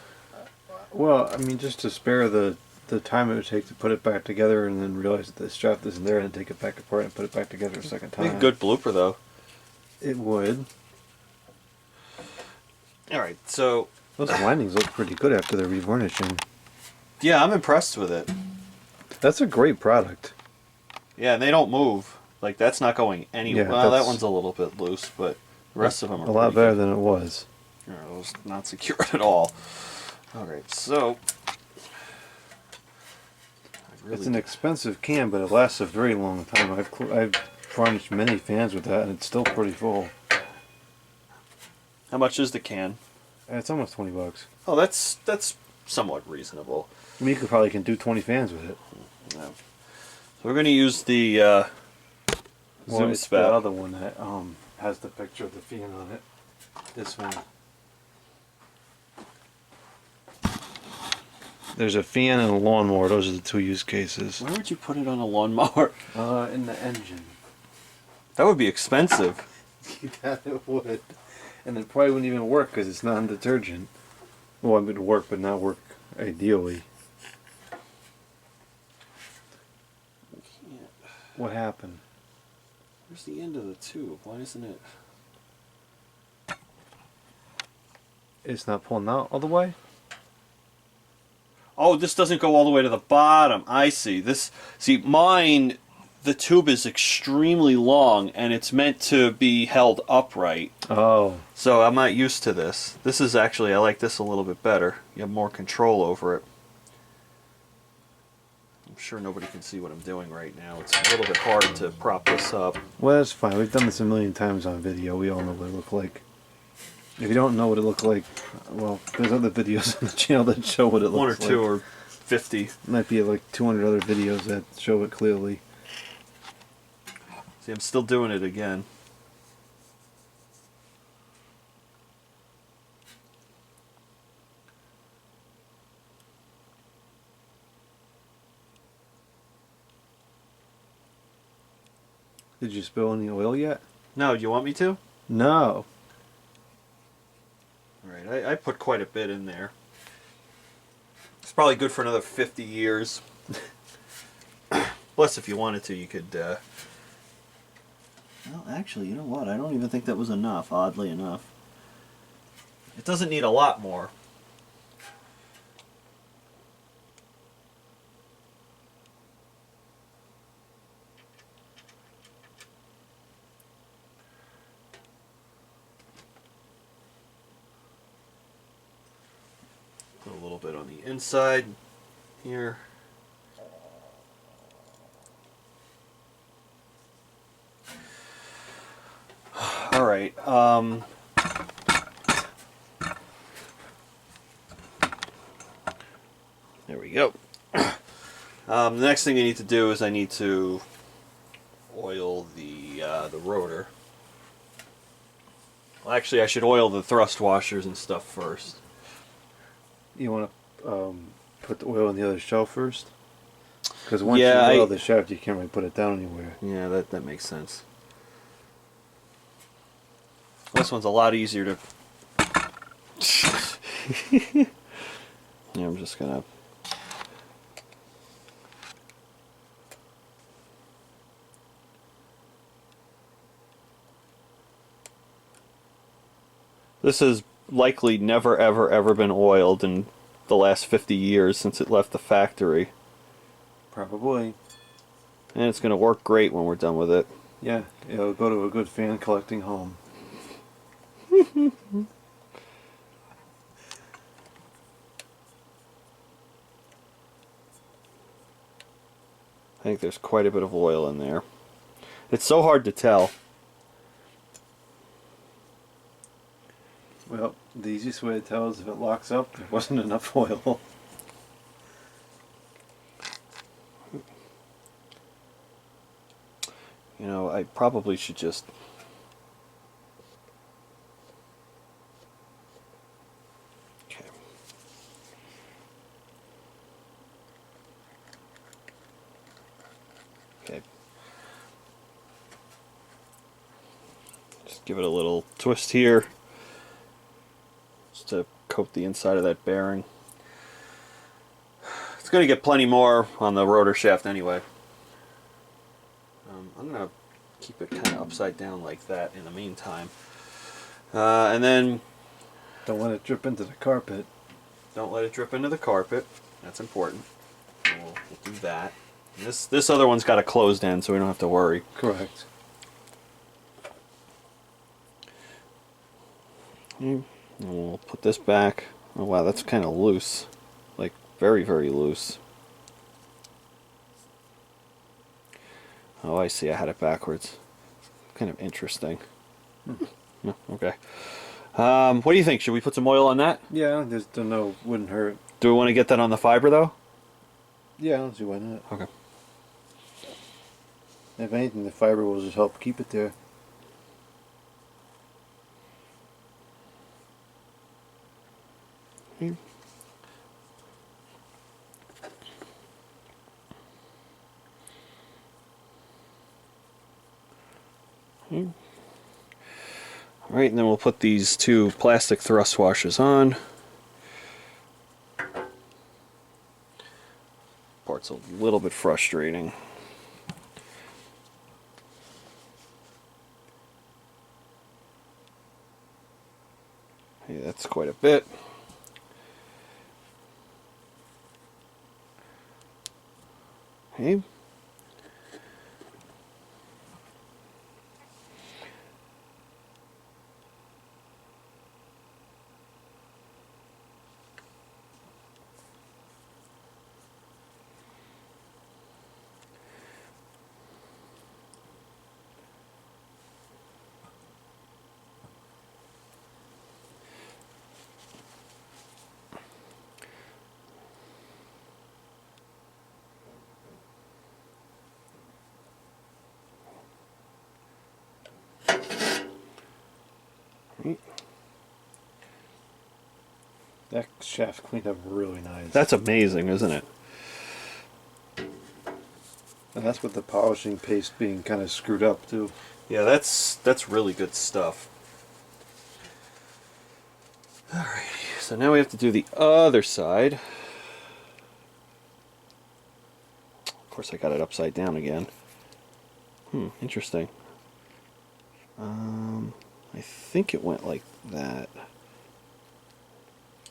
Well, I mean, just to spare the time it would take to put it back together and then realize that the shaft isn't there and then take it back apart and put it back together a second time. Make a good blooper, though. It would. Alright, so... Those windings look pretty good after the revarnishing. Yeah, I'm impressed with it. That's a great product. Yeah, and they don't move. Like, that's not going anywhere. Yeah, well, that that's- one's a little bit loose, but the rest of them are a lot pretty better good. than it was. Yeah, it was not secured at all. Alright, so... It's an expensive can, but it lasts a very long time. I've varnished many fans with that, and it's still pretty full. How much is the can? It's almost $20. Oh, that's somewhat reasonable. I mean, you probably can do 20 fans with it. Yeah. So we're going to use the Zoom It's spout. the other one that has the picture of the fan on it. This one. There's a fan and a lawnmower. Those are the two use cases. Where would you put it on a lawnmower? In the engine. That would be expensive. That it would. And it probably wouldn't even work because it's non-detergent. Well, it would work, but not work ideally. What happened? Where's the end of the tube? Why isn't it? It's not pulling out all the way? Oh, this doesn't go all the way to the bottom. I see. See, mine, the tube is extremely long, and it's meant to be held upright. Oh. So I'm not used to this. This is actually, I like this a little bit better. You have more control over it. I'm sure nobody can see what I'm doing right now. It's a little bit hard to prop this up. Well, that's fine. We've done this a million times on video. We all know what it looked like. If you don't know what it looked like, well, there's other videos on the channel that show what it looks like. One or two or 50. Might be like 200 other videos that show it clearly. See, I'm still doing it again. Did you spill any oil yet? No, do you want me to? No. Alright, I put quite a bit in there. It's probably good for another 50 years. Plus, if you wanted to, you could... Well, actually, you know what? I don't even think that was enough, oddly enough. It doesn't need a lot more. Put a little bit on the inside here. All right. There we go. The next thing I need to do is I need to oil the rotor. Well, actually, I should oil the thrust washers and stuff first. You want to put the oil in the other shelf first? Because once Yeah, you oil the shaft, you can't really put it down anywhere. Yeah, that makes sense. This one's a lot easier to... Yeah, I'm just gonna... This has likely never ever been oiled in the last 50 years since it left the factory. Probably. And it's going to work great when we're done with it. Yeah, it'll go to a good fan collecting home. I think there's quite a bit of oil in there. It's so hard to tell. Well, the easiest way to tell is if it locks up, there wasn't enough oil. You know, I probably should just... Okay. Okay. Just give it a little twist here. Just to coat the inside of that bearing. It's going to get plenty more on the rotor shaft anyway. I'm going to keep it kind of upside down like that in the meantime. And then... Don't let it drip into the carpet. Don't let it drip into the carpet. That's important. We'll do that. And this other one's got a closed end, so we don't have to worry. Correct. And we'll put this back. Oh wow, that's kind of loose. Like, very, very loose. Oh, I see. I had it backwards. Kind of interesting. No, okay. What do you think? Should we put some oil on that? Yeah, there's no, wouldn't hurt. Do we want to get that on the fiber, though? Yeah, I don't see why not. Okay. If anything, the fiber will just help keep it there. Alright, and then we'll put these two plastic thrust washers on. Part's a little bit frustrating. Hey, that's quite a bit. Okay. That shaft cleaned up really nice. That's amazing, isn't it? And that's with the polishing paste being kind of screwed up too. Yeah, that's really good stuff. Alrighty, so now we have to do the other side. Of course, I got it upside down again. Interesting. I think it went like that.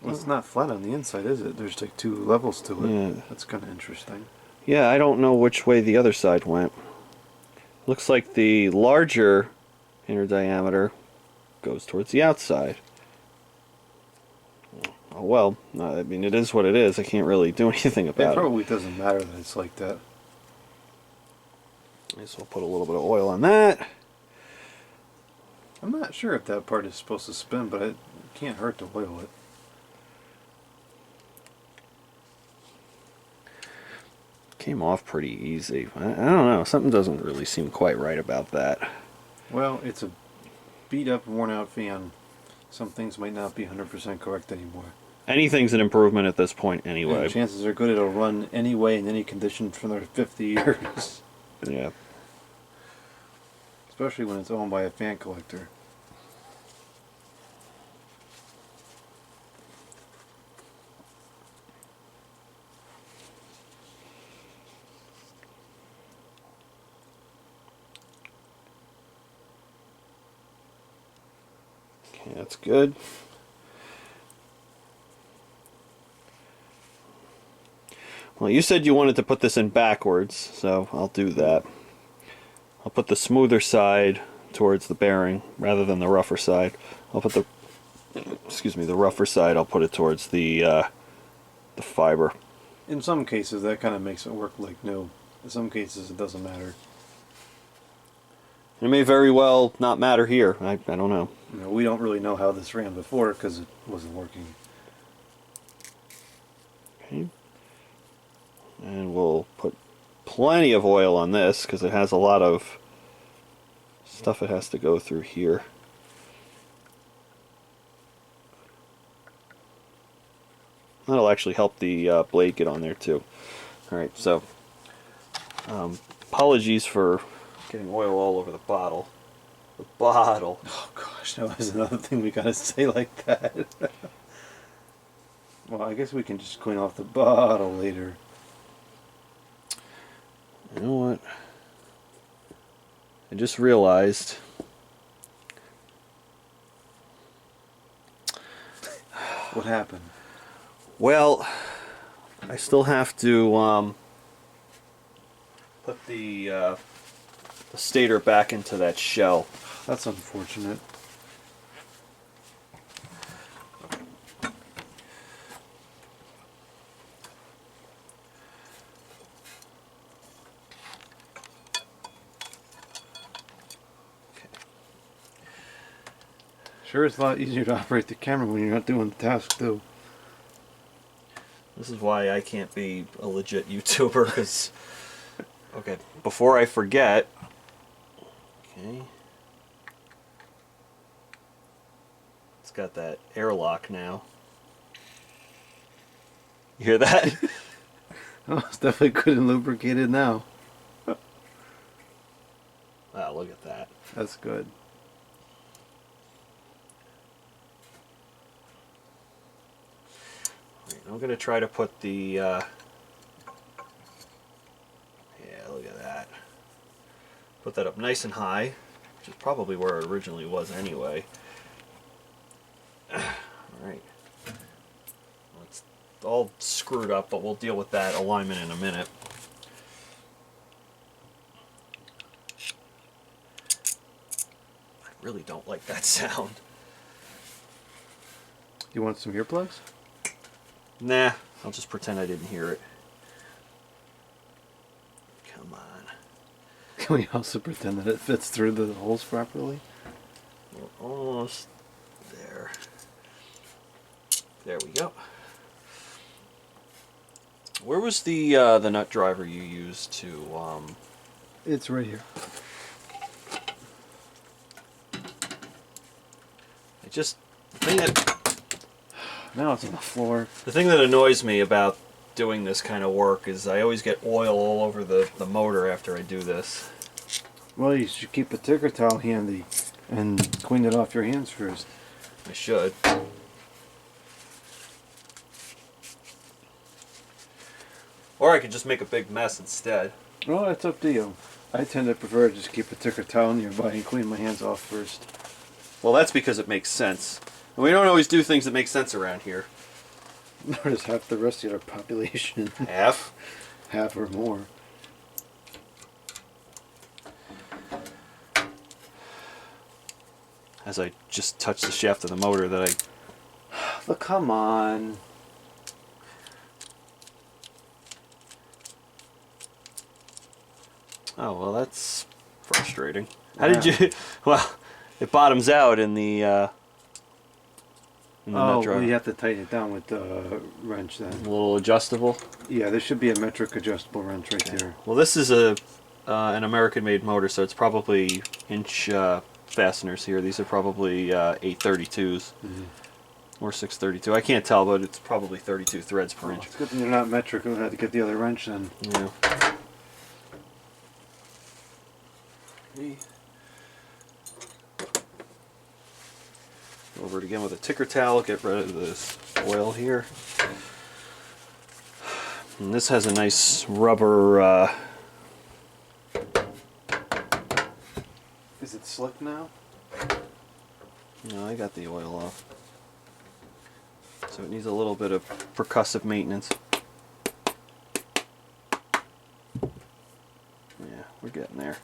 Well, it's not flat on the inside, is it? There's like two levels to it. Yeah. That's kind of interesting. Yeah, I don't know which way the other side went. Looks like the larger inner diameter goes towards the outside. Oh well, I mean, it is what it is. I can't really do anything about It probably doesn't matter that it's like that. So I'll put a little bit of oil on that. I'm not sure if that part is supposed to spin, but it can't hurt to oil it. Came off pretty easy. I don't know. Something doesn't really seem quite right about that. Well, it's a beat up, worn out fan. Some things might not be 100% correct anymore. Anything's an improvement at this point anyway. And chances are good it'll run anyway in any condition for another 50 years. Yeah. Especially when it's owned by a fan collector. Okay, that's good. Well, you said you wanted to put this in backwards, so I'll do that. I'll put the smoother side towards the bearing rather than the rougher side. I'll put the, excuse me, the rougher side, I'll put it towards the fiber. In some cases, that kind of makes it work like new. In some cases, it doesn't matter. It may very well not matter here. I don't know. You know, we don't really know how this ran before because it wasn't working. Okay. And we'll put plenty of oil on this because it has a lot of stuff it has to go through here. That'll actually help the blade get on there too. Alright, so apologies for getting oil all over the bottle. The bottle. Oh gosh, that was another thing we gotta say like that. Well, I guess we can just clean off the bottle later. You know what? I just realized. What happened? Well, I still have to put the stator back into that shell. That's unfortunate. Sure, it's a lot easier to operate the camera when you're not doing the task, too. This is why I can't be a legit YouTuber, because... Okay, before I forget... Okay... It's got that airlock now. You hear that? Oh, it's definitely good and lubricated now. Wow, look at that. That's good. I'm going to try to put the... yeah, look at that. Put that up nice and high, which is probably where it originally was anyway. Alright. Well, it's all screwed up, but we'll deal with that alignment in a minute. really don't like that sound. You want some earplugs? Nah, I'll just pretend I didn't hear it. Come on. Can we also pretend that it fits through the holes properly? We're almost there. There we go. Where was the nut driver you used to? It's right here. It just the thing that Now it's on the floor. the thing that annoys me about doing this kind of work is I always get oil all over the motor after I do this. Well, you should keep a ticker towel handy and clean it off your hands first. I should. Or I could just make a big mess instead. Well, that's up to you. I tend to prefer to just keep a ticker towel nearby and clean my hands off first. Well, that's because it makes sense. And we don't always do things that make sense around here. Nor does half the rest of our population. Half? Half or more. As I just touch the shaft of the motor that I... But come on. Oh, well, that's frustrating. How did you... Well, it bottoms out in the nut driver. Well, you have to tighten it down with the wrench then. A little adjustable. Yeah, there should be a metric adjustable wrench right there. Well, this is an American-made motor, so it's probably inch fasteners here. These are probably 832s or 632. I can't tell, but it's probably 32 threads per inch. It's good that they're not metric. We'll have to get the other wrench then. Yeah. Over it again with a ticker towel, get rid of this oil here. And this has a nice rubber... Is it slick now? No, I got the oil off. So it needs a little bit of percussive maintenance. Yeah, we're getting there.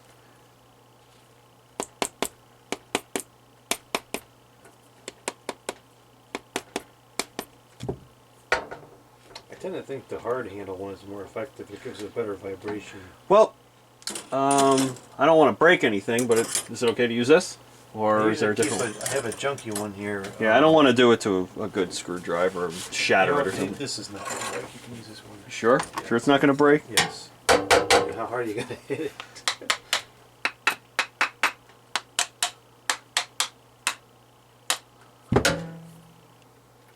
I tend to think the hard handle one is more effective. It gives a better vibration. Well, I don't want to break anything, but is it okay to use this? Or is there a different one? I have a junky one here. Yeah, I don't want to do it to a good screwdriver or shatter it or something. This is not going to break. You can use this one. Sure? Sure it's not going to break? Yes. How hard are you going to hit it?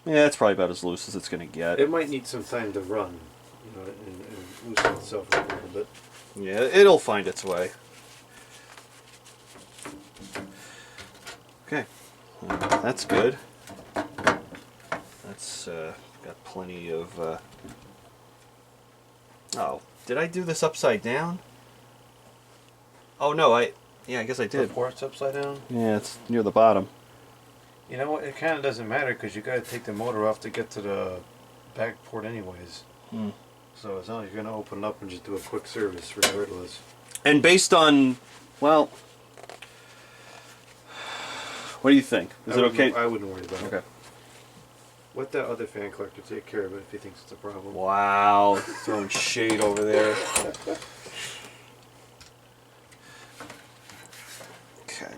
Yeah, it's probably about as loose as it's going to get. It might need some time to run, you know, and loosen itself up a little bit. Yeah, it'll find its way. Okay, that's good. That's got plenty of... Oh, did I do this upside down? Oh no, yeah, I guess I did. The port's upside down? Yeah, it's near the bottom. You know what? It kind of doesn't matter because you got to take the motor off to get to the back port anyways. So as long as you're going to open it up and just do a quick service regardless. And based on, well, what do you think? Is it okay? I wouldn't worry about it. Okay. Let that other fan collector take care of it if he thinks it's a problem. Wow, throwing shade over there. Okay.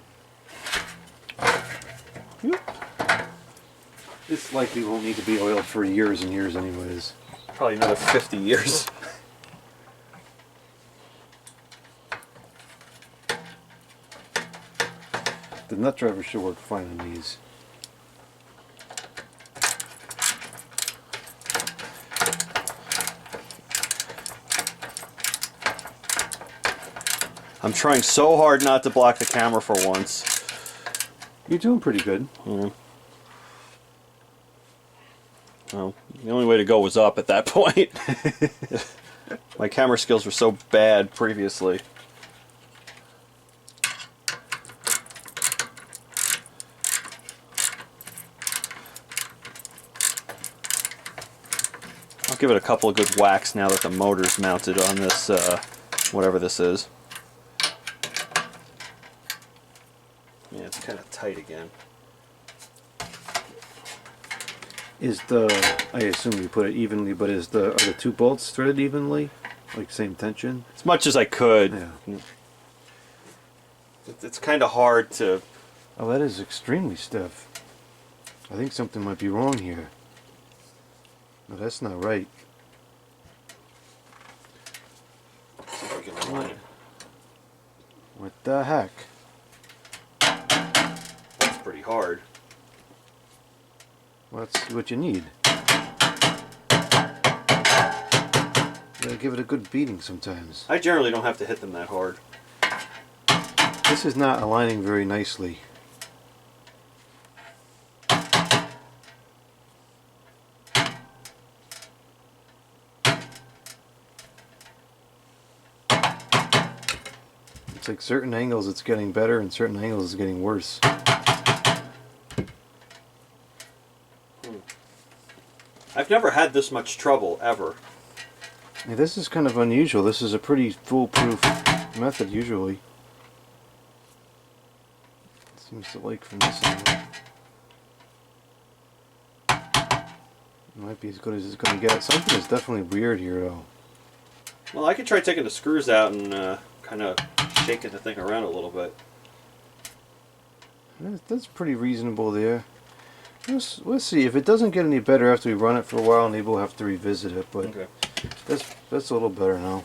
This likely won't need to be oiled for years and years anyways. Probably another 50 years. The nut driver should work fine on these. I'm trying so hard not to block the camera for once. You're doing pretty good. Yeah. Well, the only way to go was up at that point. My camera skills were so bad previously. I'll give it a couple of good whacks now that the motor's mounted on this, whatever this is. Yeah, it's kind of tight again. Is the, I assume you put it evenly, but are the two bolts threaded evenly? Like same tension? As much as I could. Yeah. It's kind of hard to... Oh, that is extremely stiff. I think something might be wrong here. No, that's not right. See if I can align it. What the heck? That's pretty hard. Well, that's what you need. You gotta give it a good beating sometimes. I generally don't have to hit them that hard. This is not aligning very nicely. It's like certain angles it's getting better and certain angles it's getting worse. I've never had this much trouble, ever. Yeah, this is kind of unusual. This is a pretty foolproof method usually. Seems to like from this angle. It might be as good as it's going to get. Something is definitely weird here though. Well, I could try taking the screws out and kind of shaking the thing around a little bit. That's pretty reasonable there. Let's see. If it doesn't get any better after we run it for a while, maybe we'll have to revisit it. But Okay. that's a little better now.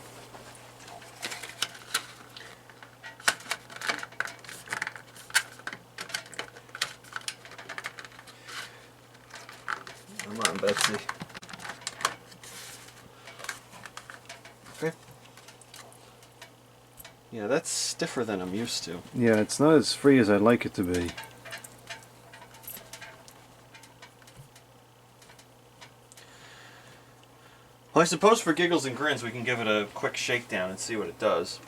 Come on, Betsy. Okay. Yeah, that's stiffer than I'm used to. Yeah, it's not as free as I'd like it to be. Well, I suppose for giggles and grins we can give it a quick shakedown and see what it does.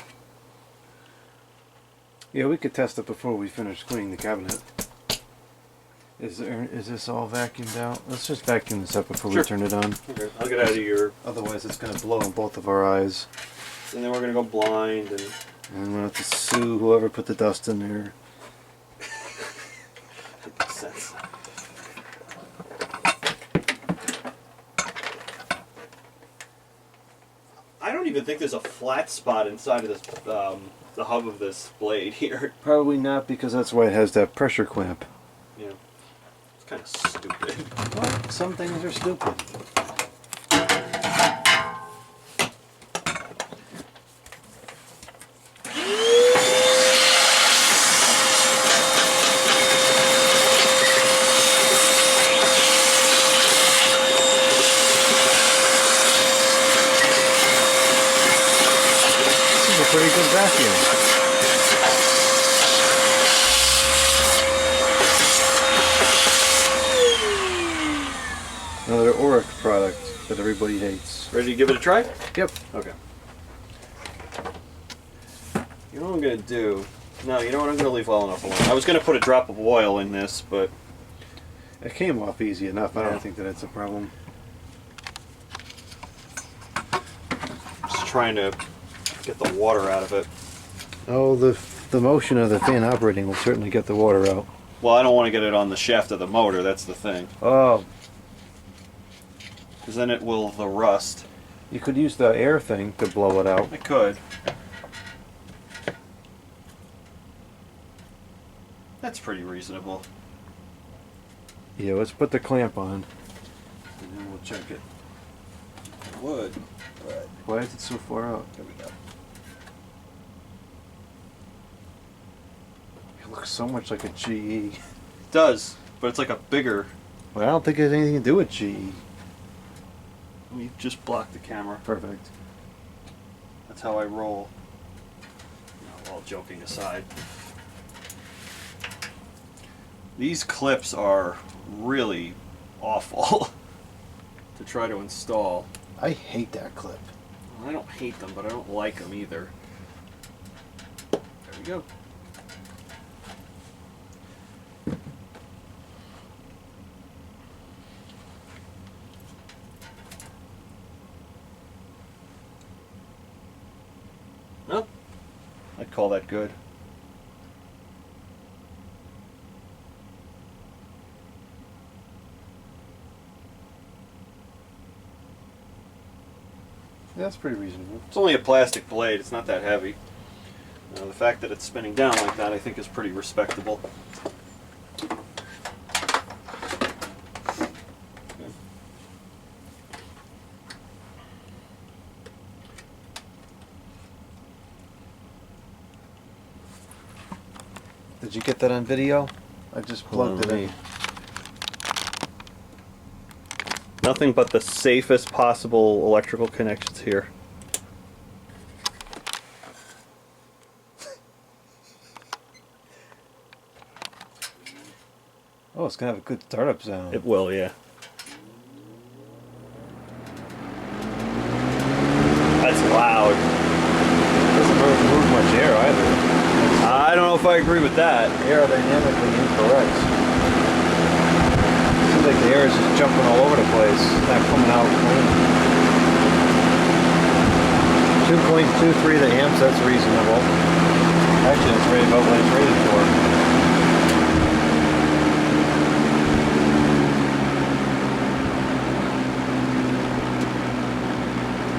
Yeah, we could test it before we finish cleaning the cabinet. Is this all vacuumed out? Let's just vacuum this up before Sure. we turn it on. Okay, I'll get out of your... Otherwise, it's going to blow in both of our eyes. And then we're going to go blind and... And I'm going to have to sue whoever put the dust in there. It makes sense. I don't even think there's a flat spot inside of this, the hub of this blade here. Probably not, because that's why it has that pressure clamp. Yeah. It's kind of stupid. Well, some things are stupid. This is a pretty good vacuum. Another Auric product that everybody hates. Ready to give it a try? Yep. Okay. You know what I'm going to do? No, you know what? I'm going to leave well enough alone. I was going to put a drop of oil in this, but... It came off easy enough. I Yeah. don't think that it's a problem. Just trying to get the water out of it. Oh, the motion of the fan operating will certainly get the water out. Well, I don't want to get it on the shaft of the motor, that's the thing. Oh, Because then it will the rust. you could use the air thing to blow it out. I could. That's pretty reasonable. Yeah, let's put the clamp on, and then we'll check it. I would. But Why is it so far out? there we go. It looks so much like a GE. It does, but it's like a bigger... Well, I don't think it has anything to do with GE. Let me just block the camera. Perfect. That's how I roll. No, all joking aside. These clips are really awful to try to install. I hate that clip. I don't hate them, but I don't like them either. There we go. Well, I'd call that good. That's pretty reasonable. It's only a plastic blade, it's not that heavy. The fact that it's spinning down like that I think is pretty respectable. Did you get that on video? I just plugged it in. Nothing but the safest possible electrical connections here. Oh, it's gonna have a good startup sound. It will, yeah. That's loud. Doesn't really move much air either. I don't know if I agree with that. Aerodynamically incorrect. Seems like the air is just jumping all over the place. It's not coming out clean. 2.23 the amps, that's reasonable. Actually, that's right about what it's rated for.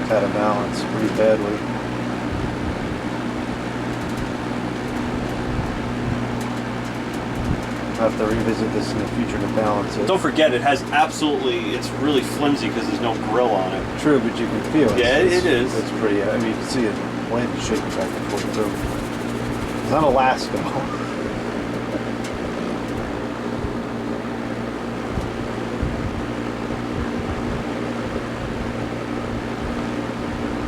It's out of balance pretty badly. I'll have to revisit this in the future to balance it. Don't forget, it has it's really flimsy because there's no grill on it. True, but you can feel it. Yeah, it is. It's pretty, I mean, you can see it blade shaking back and forth too. It's not Alaska.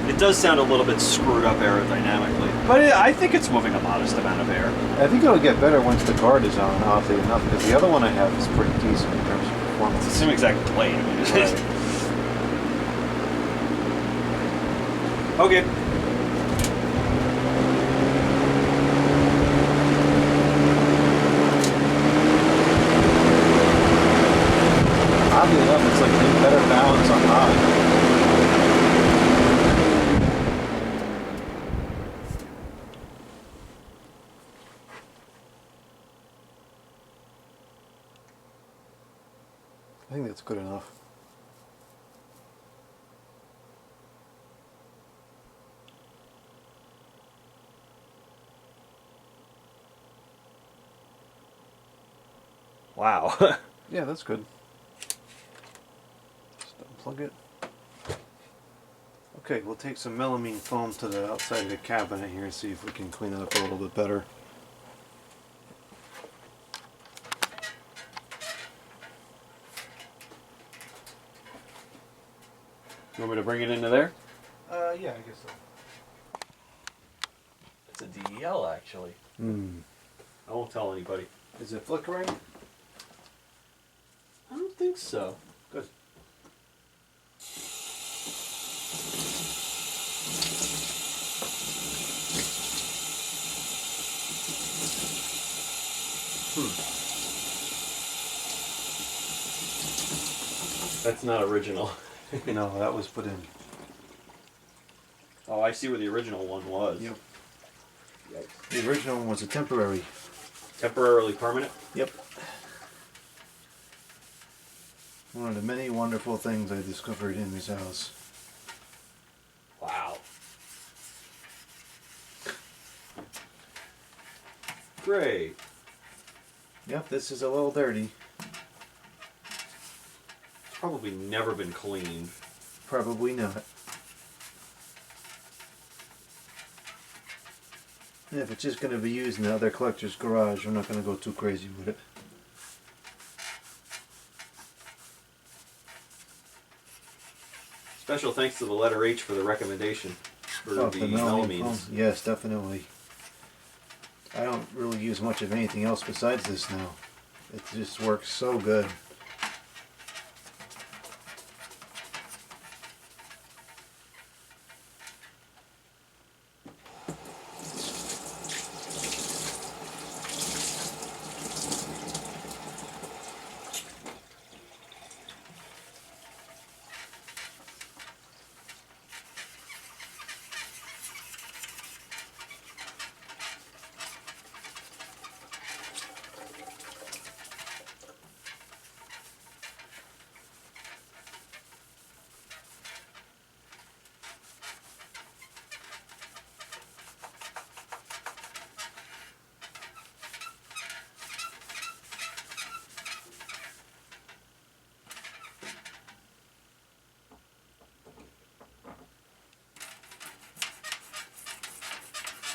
It does sound a little bit screwed up aerodynamically, but I think it's moving a modest amount of air. I think it'll get better once the guard is on, oddly enough, because the other one I have is pretty decent in terms of performance. It's the same exact blade. I mean, Okay. Oddly enough, it's like getting better balance on high. I think that's good enough. Wow. Yeah, that's good. Just unplug it. Okay, we'll take some melamine foam to the outside of the cabinet here and see if we can clean it up a little bit better. You want me to bring it into there? Yeah, I guess so. It's a DEL, actually. I won't tell anybody. Is it flickering? I don't think so. Good. That's not original. No, that was put in. Oh, I see where the original one was. Yep. The original one was a temporary. Temporarily permanent? Yep. One of the many wonderful things I discovered in this house. Wow. Great. Yep, this is a little dirty. It's probably never been cleaned. Probably not. And if it's just going to be used in the other collector's garage, we're not going to go too crazy with it. Special thanks to the letter H for the recommendation for the melamines. Foam. Yes, definitely. I don't really use much of anything else besides this now. It just works so good.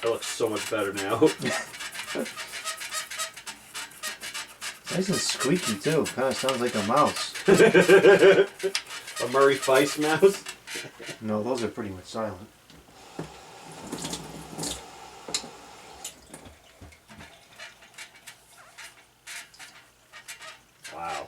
That looks so much better now. Nice and squeaky too. Kind of sounds like a mouse. A Murray Feist mouse? No, those are pretty much silent. Wow.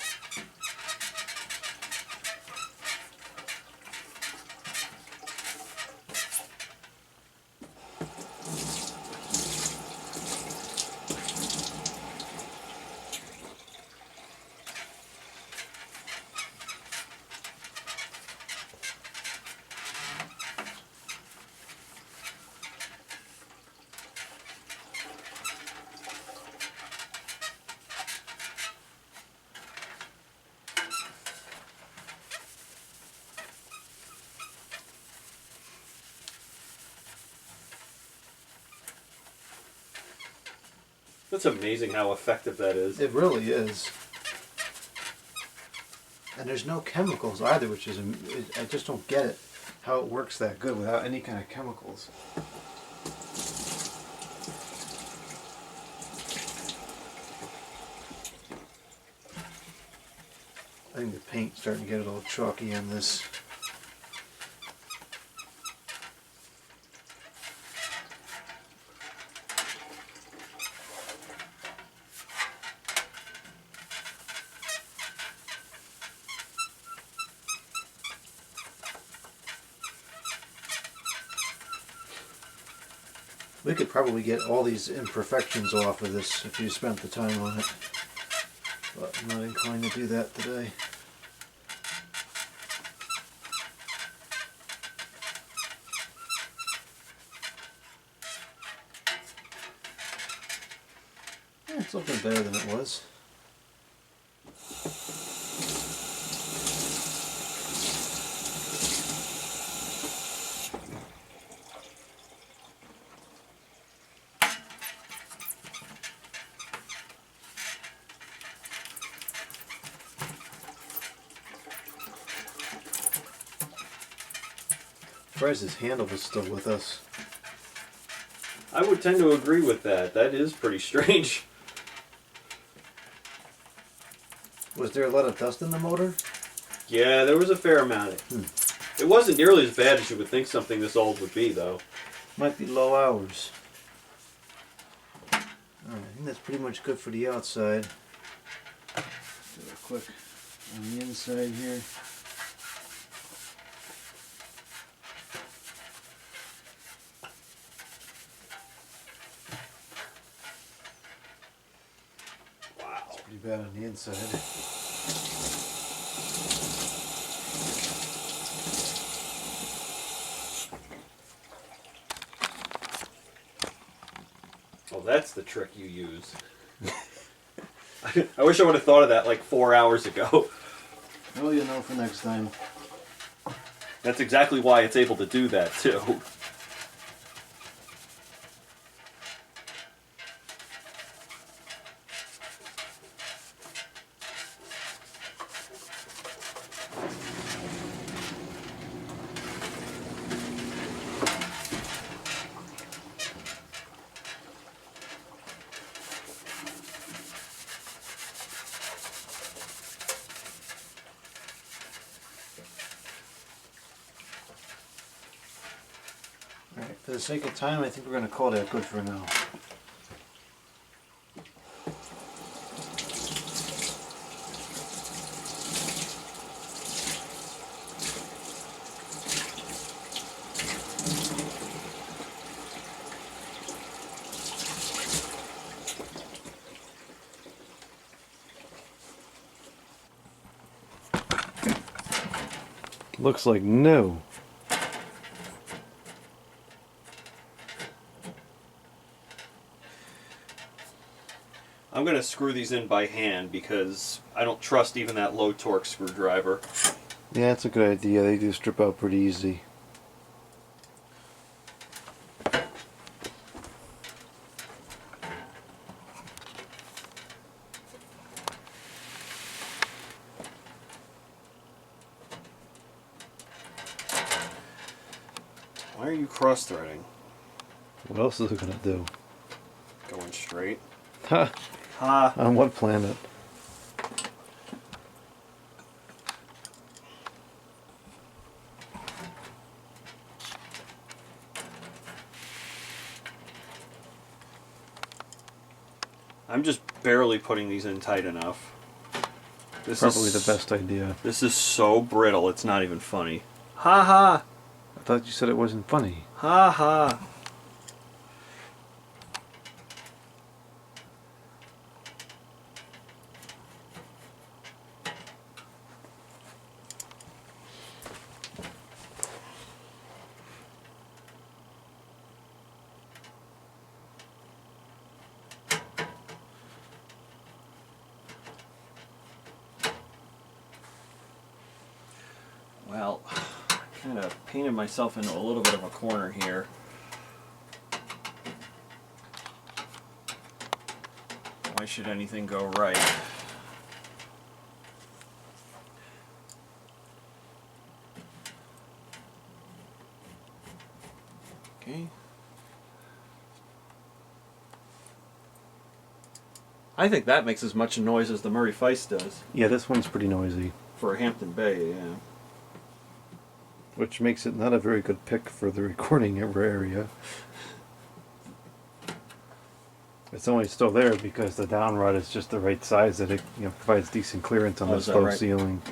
That's amazing how effective that is. It really is. And there's no chemicals either, which is, I just don't get it. How it works that good without any kind of chemicals. I think the paint's starting to get a little chalky on this. We could probably get all these imperfections off of this if you spent the time on it. But I'm not inclined to do that today. Yeah, it's looking better than it was. Surprised his handle was still with us. I would tend to agree with that. That is pretty strange. Was there a lot of dust in the motor? Yeah, there was a fair amount. It wasn't nearly as bad as you would think something this old would be, though. Might be low hours. Alright, I think that's pretty much good for the outside. Do a quick on the inside here. Wow. It's pretty bad on the inside. Oh, that's the trick you use. I wish I would have thought of that like 4 hours ago. Well, you'll know for next time. That's exactly why it's able to do that, too. Alright, for the sake of time, I think we're going to call that good for now. Looks like no. I'm going to screw these in by hand because I don't trust even that low torque screwdriver. Yeah, that's a good idea. They do strip out pretty easy. Why are you cross-threading? What else is it gonna do? Going straight. Ha! Ha! On what planet? I'm just barely putting these in tight enough. This Probably is the best idea. This is so brittle, it's not even funny. Ha ha! I thought you said it wasn't funny. Ha ha! Well, I kind of painted myself into a little bit of a corner here. Why should anything go right? Okay. I think that makes as much noise as the Murray Feist does. Yeah, this one's pretty noisy. For a Hampton Bay, yeah. Which makes it not a very good pick for the recording area. It's only still there because the down rod is just the right size that it provides decent clearance on Oh, this is that low right? ceiling.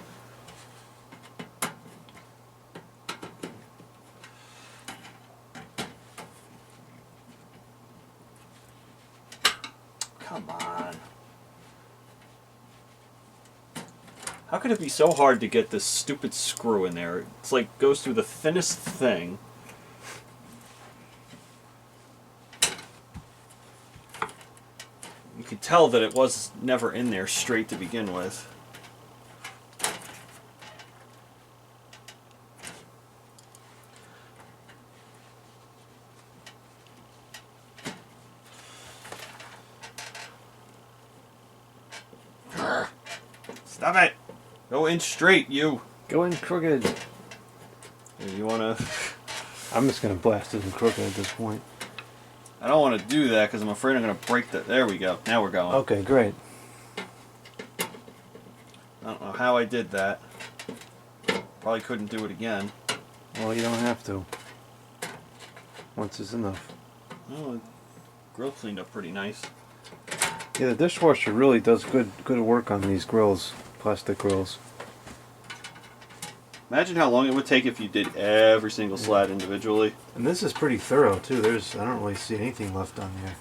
Come on. How could it be so hard to get this stupid screw in there? It's like goes through the thinnest thing. You could tell that it was never in there straight to begin with. Stop it! Go in straight, you! Go in crooked. You wanna... I'm just gonna blast it in crooked at this point. I don't want to do that because I'm afraid I'm going to break the... There we go. Now we're going. Okay, great. I don't know how I did that. Probably couldn't do it again. Well, you don't have to. Once is enough. Well, the grill cleaned up pretty nice. Yeah, the dishwasher really does good work on these grills, plastic grills. Imagine how long it would take if you did every single slat individually. And this is pretty thorough too. I don't really see anything left on there.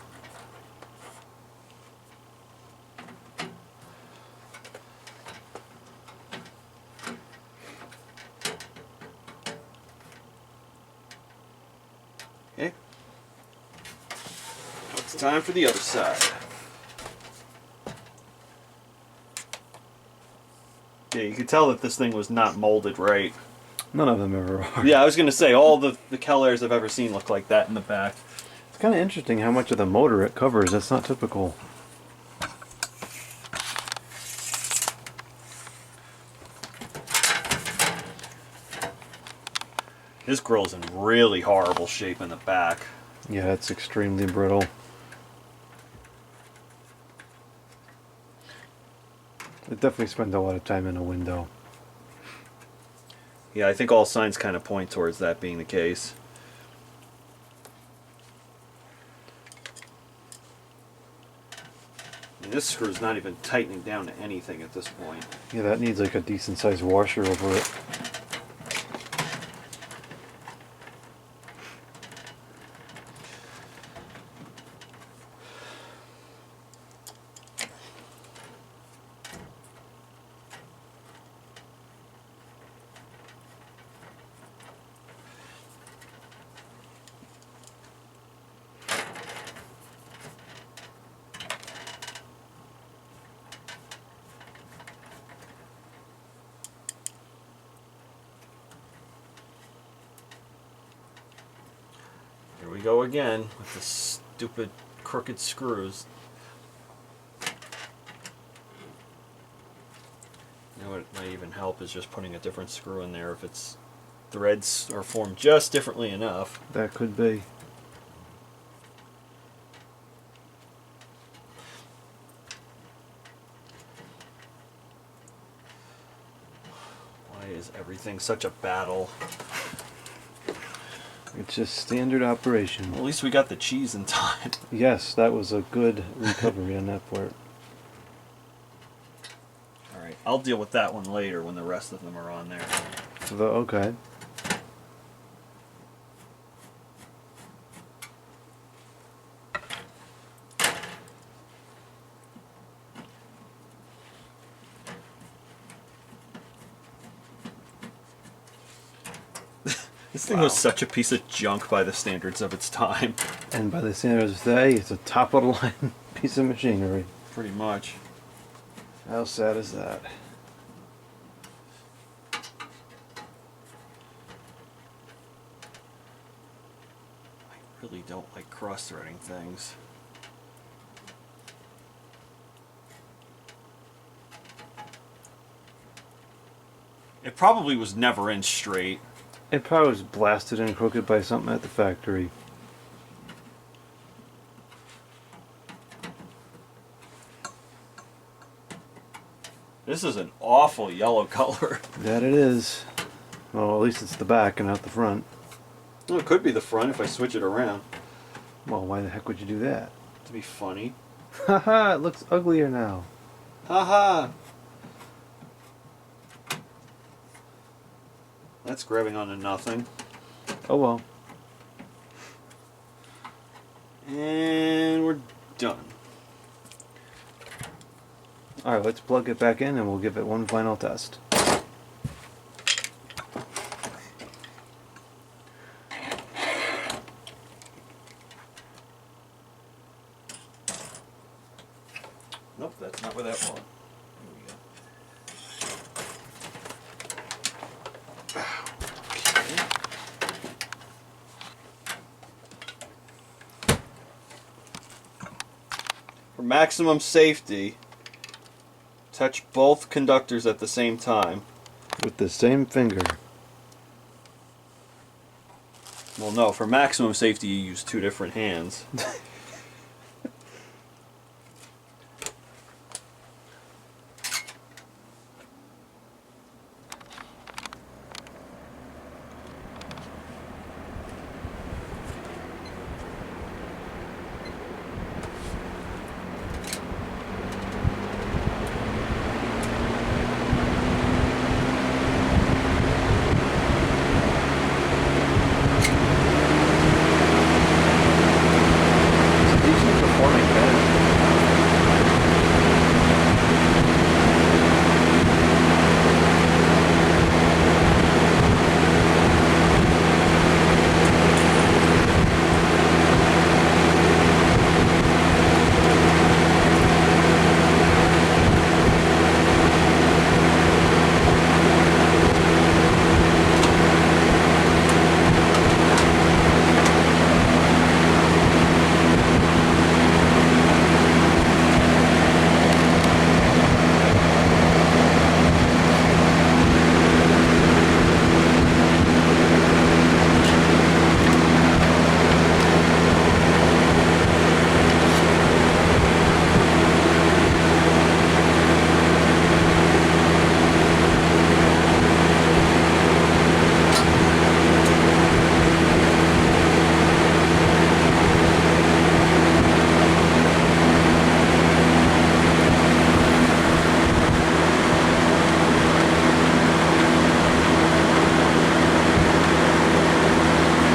Okay. It's time for the other side. Yeah, you could tell that this thing was not molded right. None of them ever are. Yeah, I was going to say, all the KelAires I've ever seen look like that in the back. It's kind of interesting how much of the motor it covers. That's not typical. This grill's in really horrible shape in the back. Yeah, it's extremely brittle. It definitely spends a lot of time in a window. Yeah, I think all signs kind of point towards that being the case. And this screw's not even tightening down to anything at this point. Yeah, that needs like a decent sized washer over it. Here we go again with the stupid crooked screws. You know what might even help is just putting a different screw in there if its threads are formed just differently enough. That could be. Everything's such a battle. It's just standard operation. Well, at least we got the cheese in time. Yes, that was a good recovery on that part. Alright, I'll deal with that one later when the rest of them are on there. Okay. This thing was such a piece of junk by the standards of its time. And by the standards of today, it's a top of the line piece of machinery. Pretty much. How sad is that? I really don't like cross-threading things. It probably was never in straight. It probably was blasted and crooked by something at the factory. This is an awful yellow color. That it is. Well, at least it's the back and not the front. Well, it could be the front if I switch it around. Well, why the heck would you do that? To be funny. Haha, it looks uglier now. Haha! That's grabbing onto nothing. Oh well. And we're done. Alright, let's plug it back in and we'll give it one final test. Nope, that's not where that went. Here we go. For maximum safety, touch both conductors at the same time. With the same finger. Well, no, for maximum safety you use two different hands. Decent performing pen.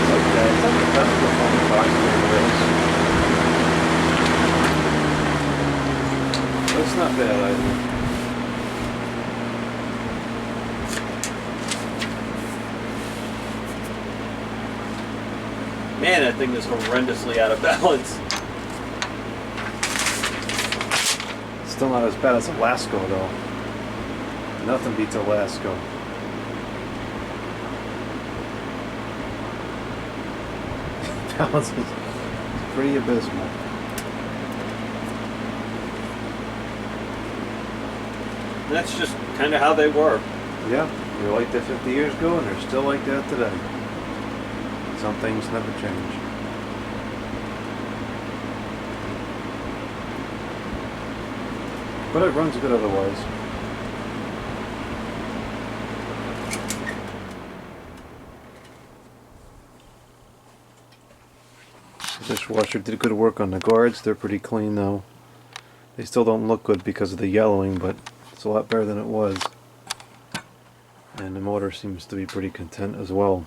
It's okay. It's not the best performing box there is. But it's not bad either. Man, that thing is horrendously out of balance. Still not as bad as Alaska though. Nothing beats Alaska. Balance is pretty abysmal. That's just kind of how they were. Yeah, they were like that 50 years ago and they're still like that today. Some things never change. But it runs good otherwise. Dishwasher did good work on the guards. They're pretty clean though. They still don't look good because of the yellowing, but it's a lot better than it was. And the motor seems to be pretty content as well.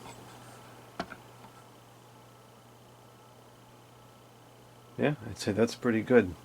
Yeah, I'd say that's pretty good.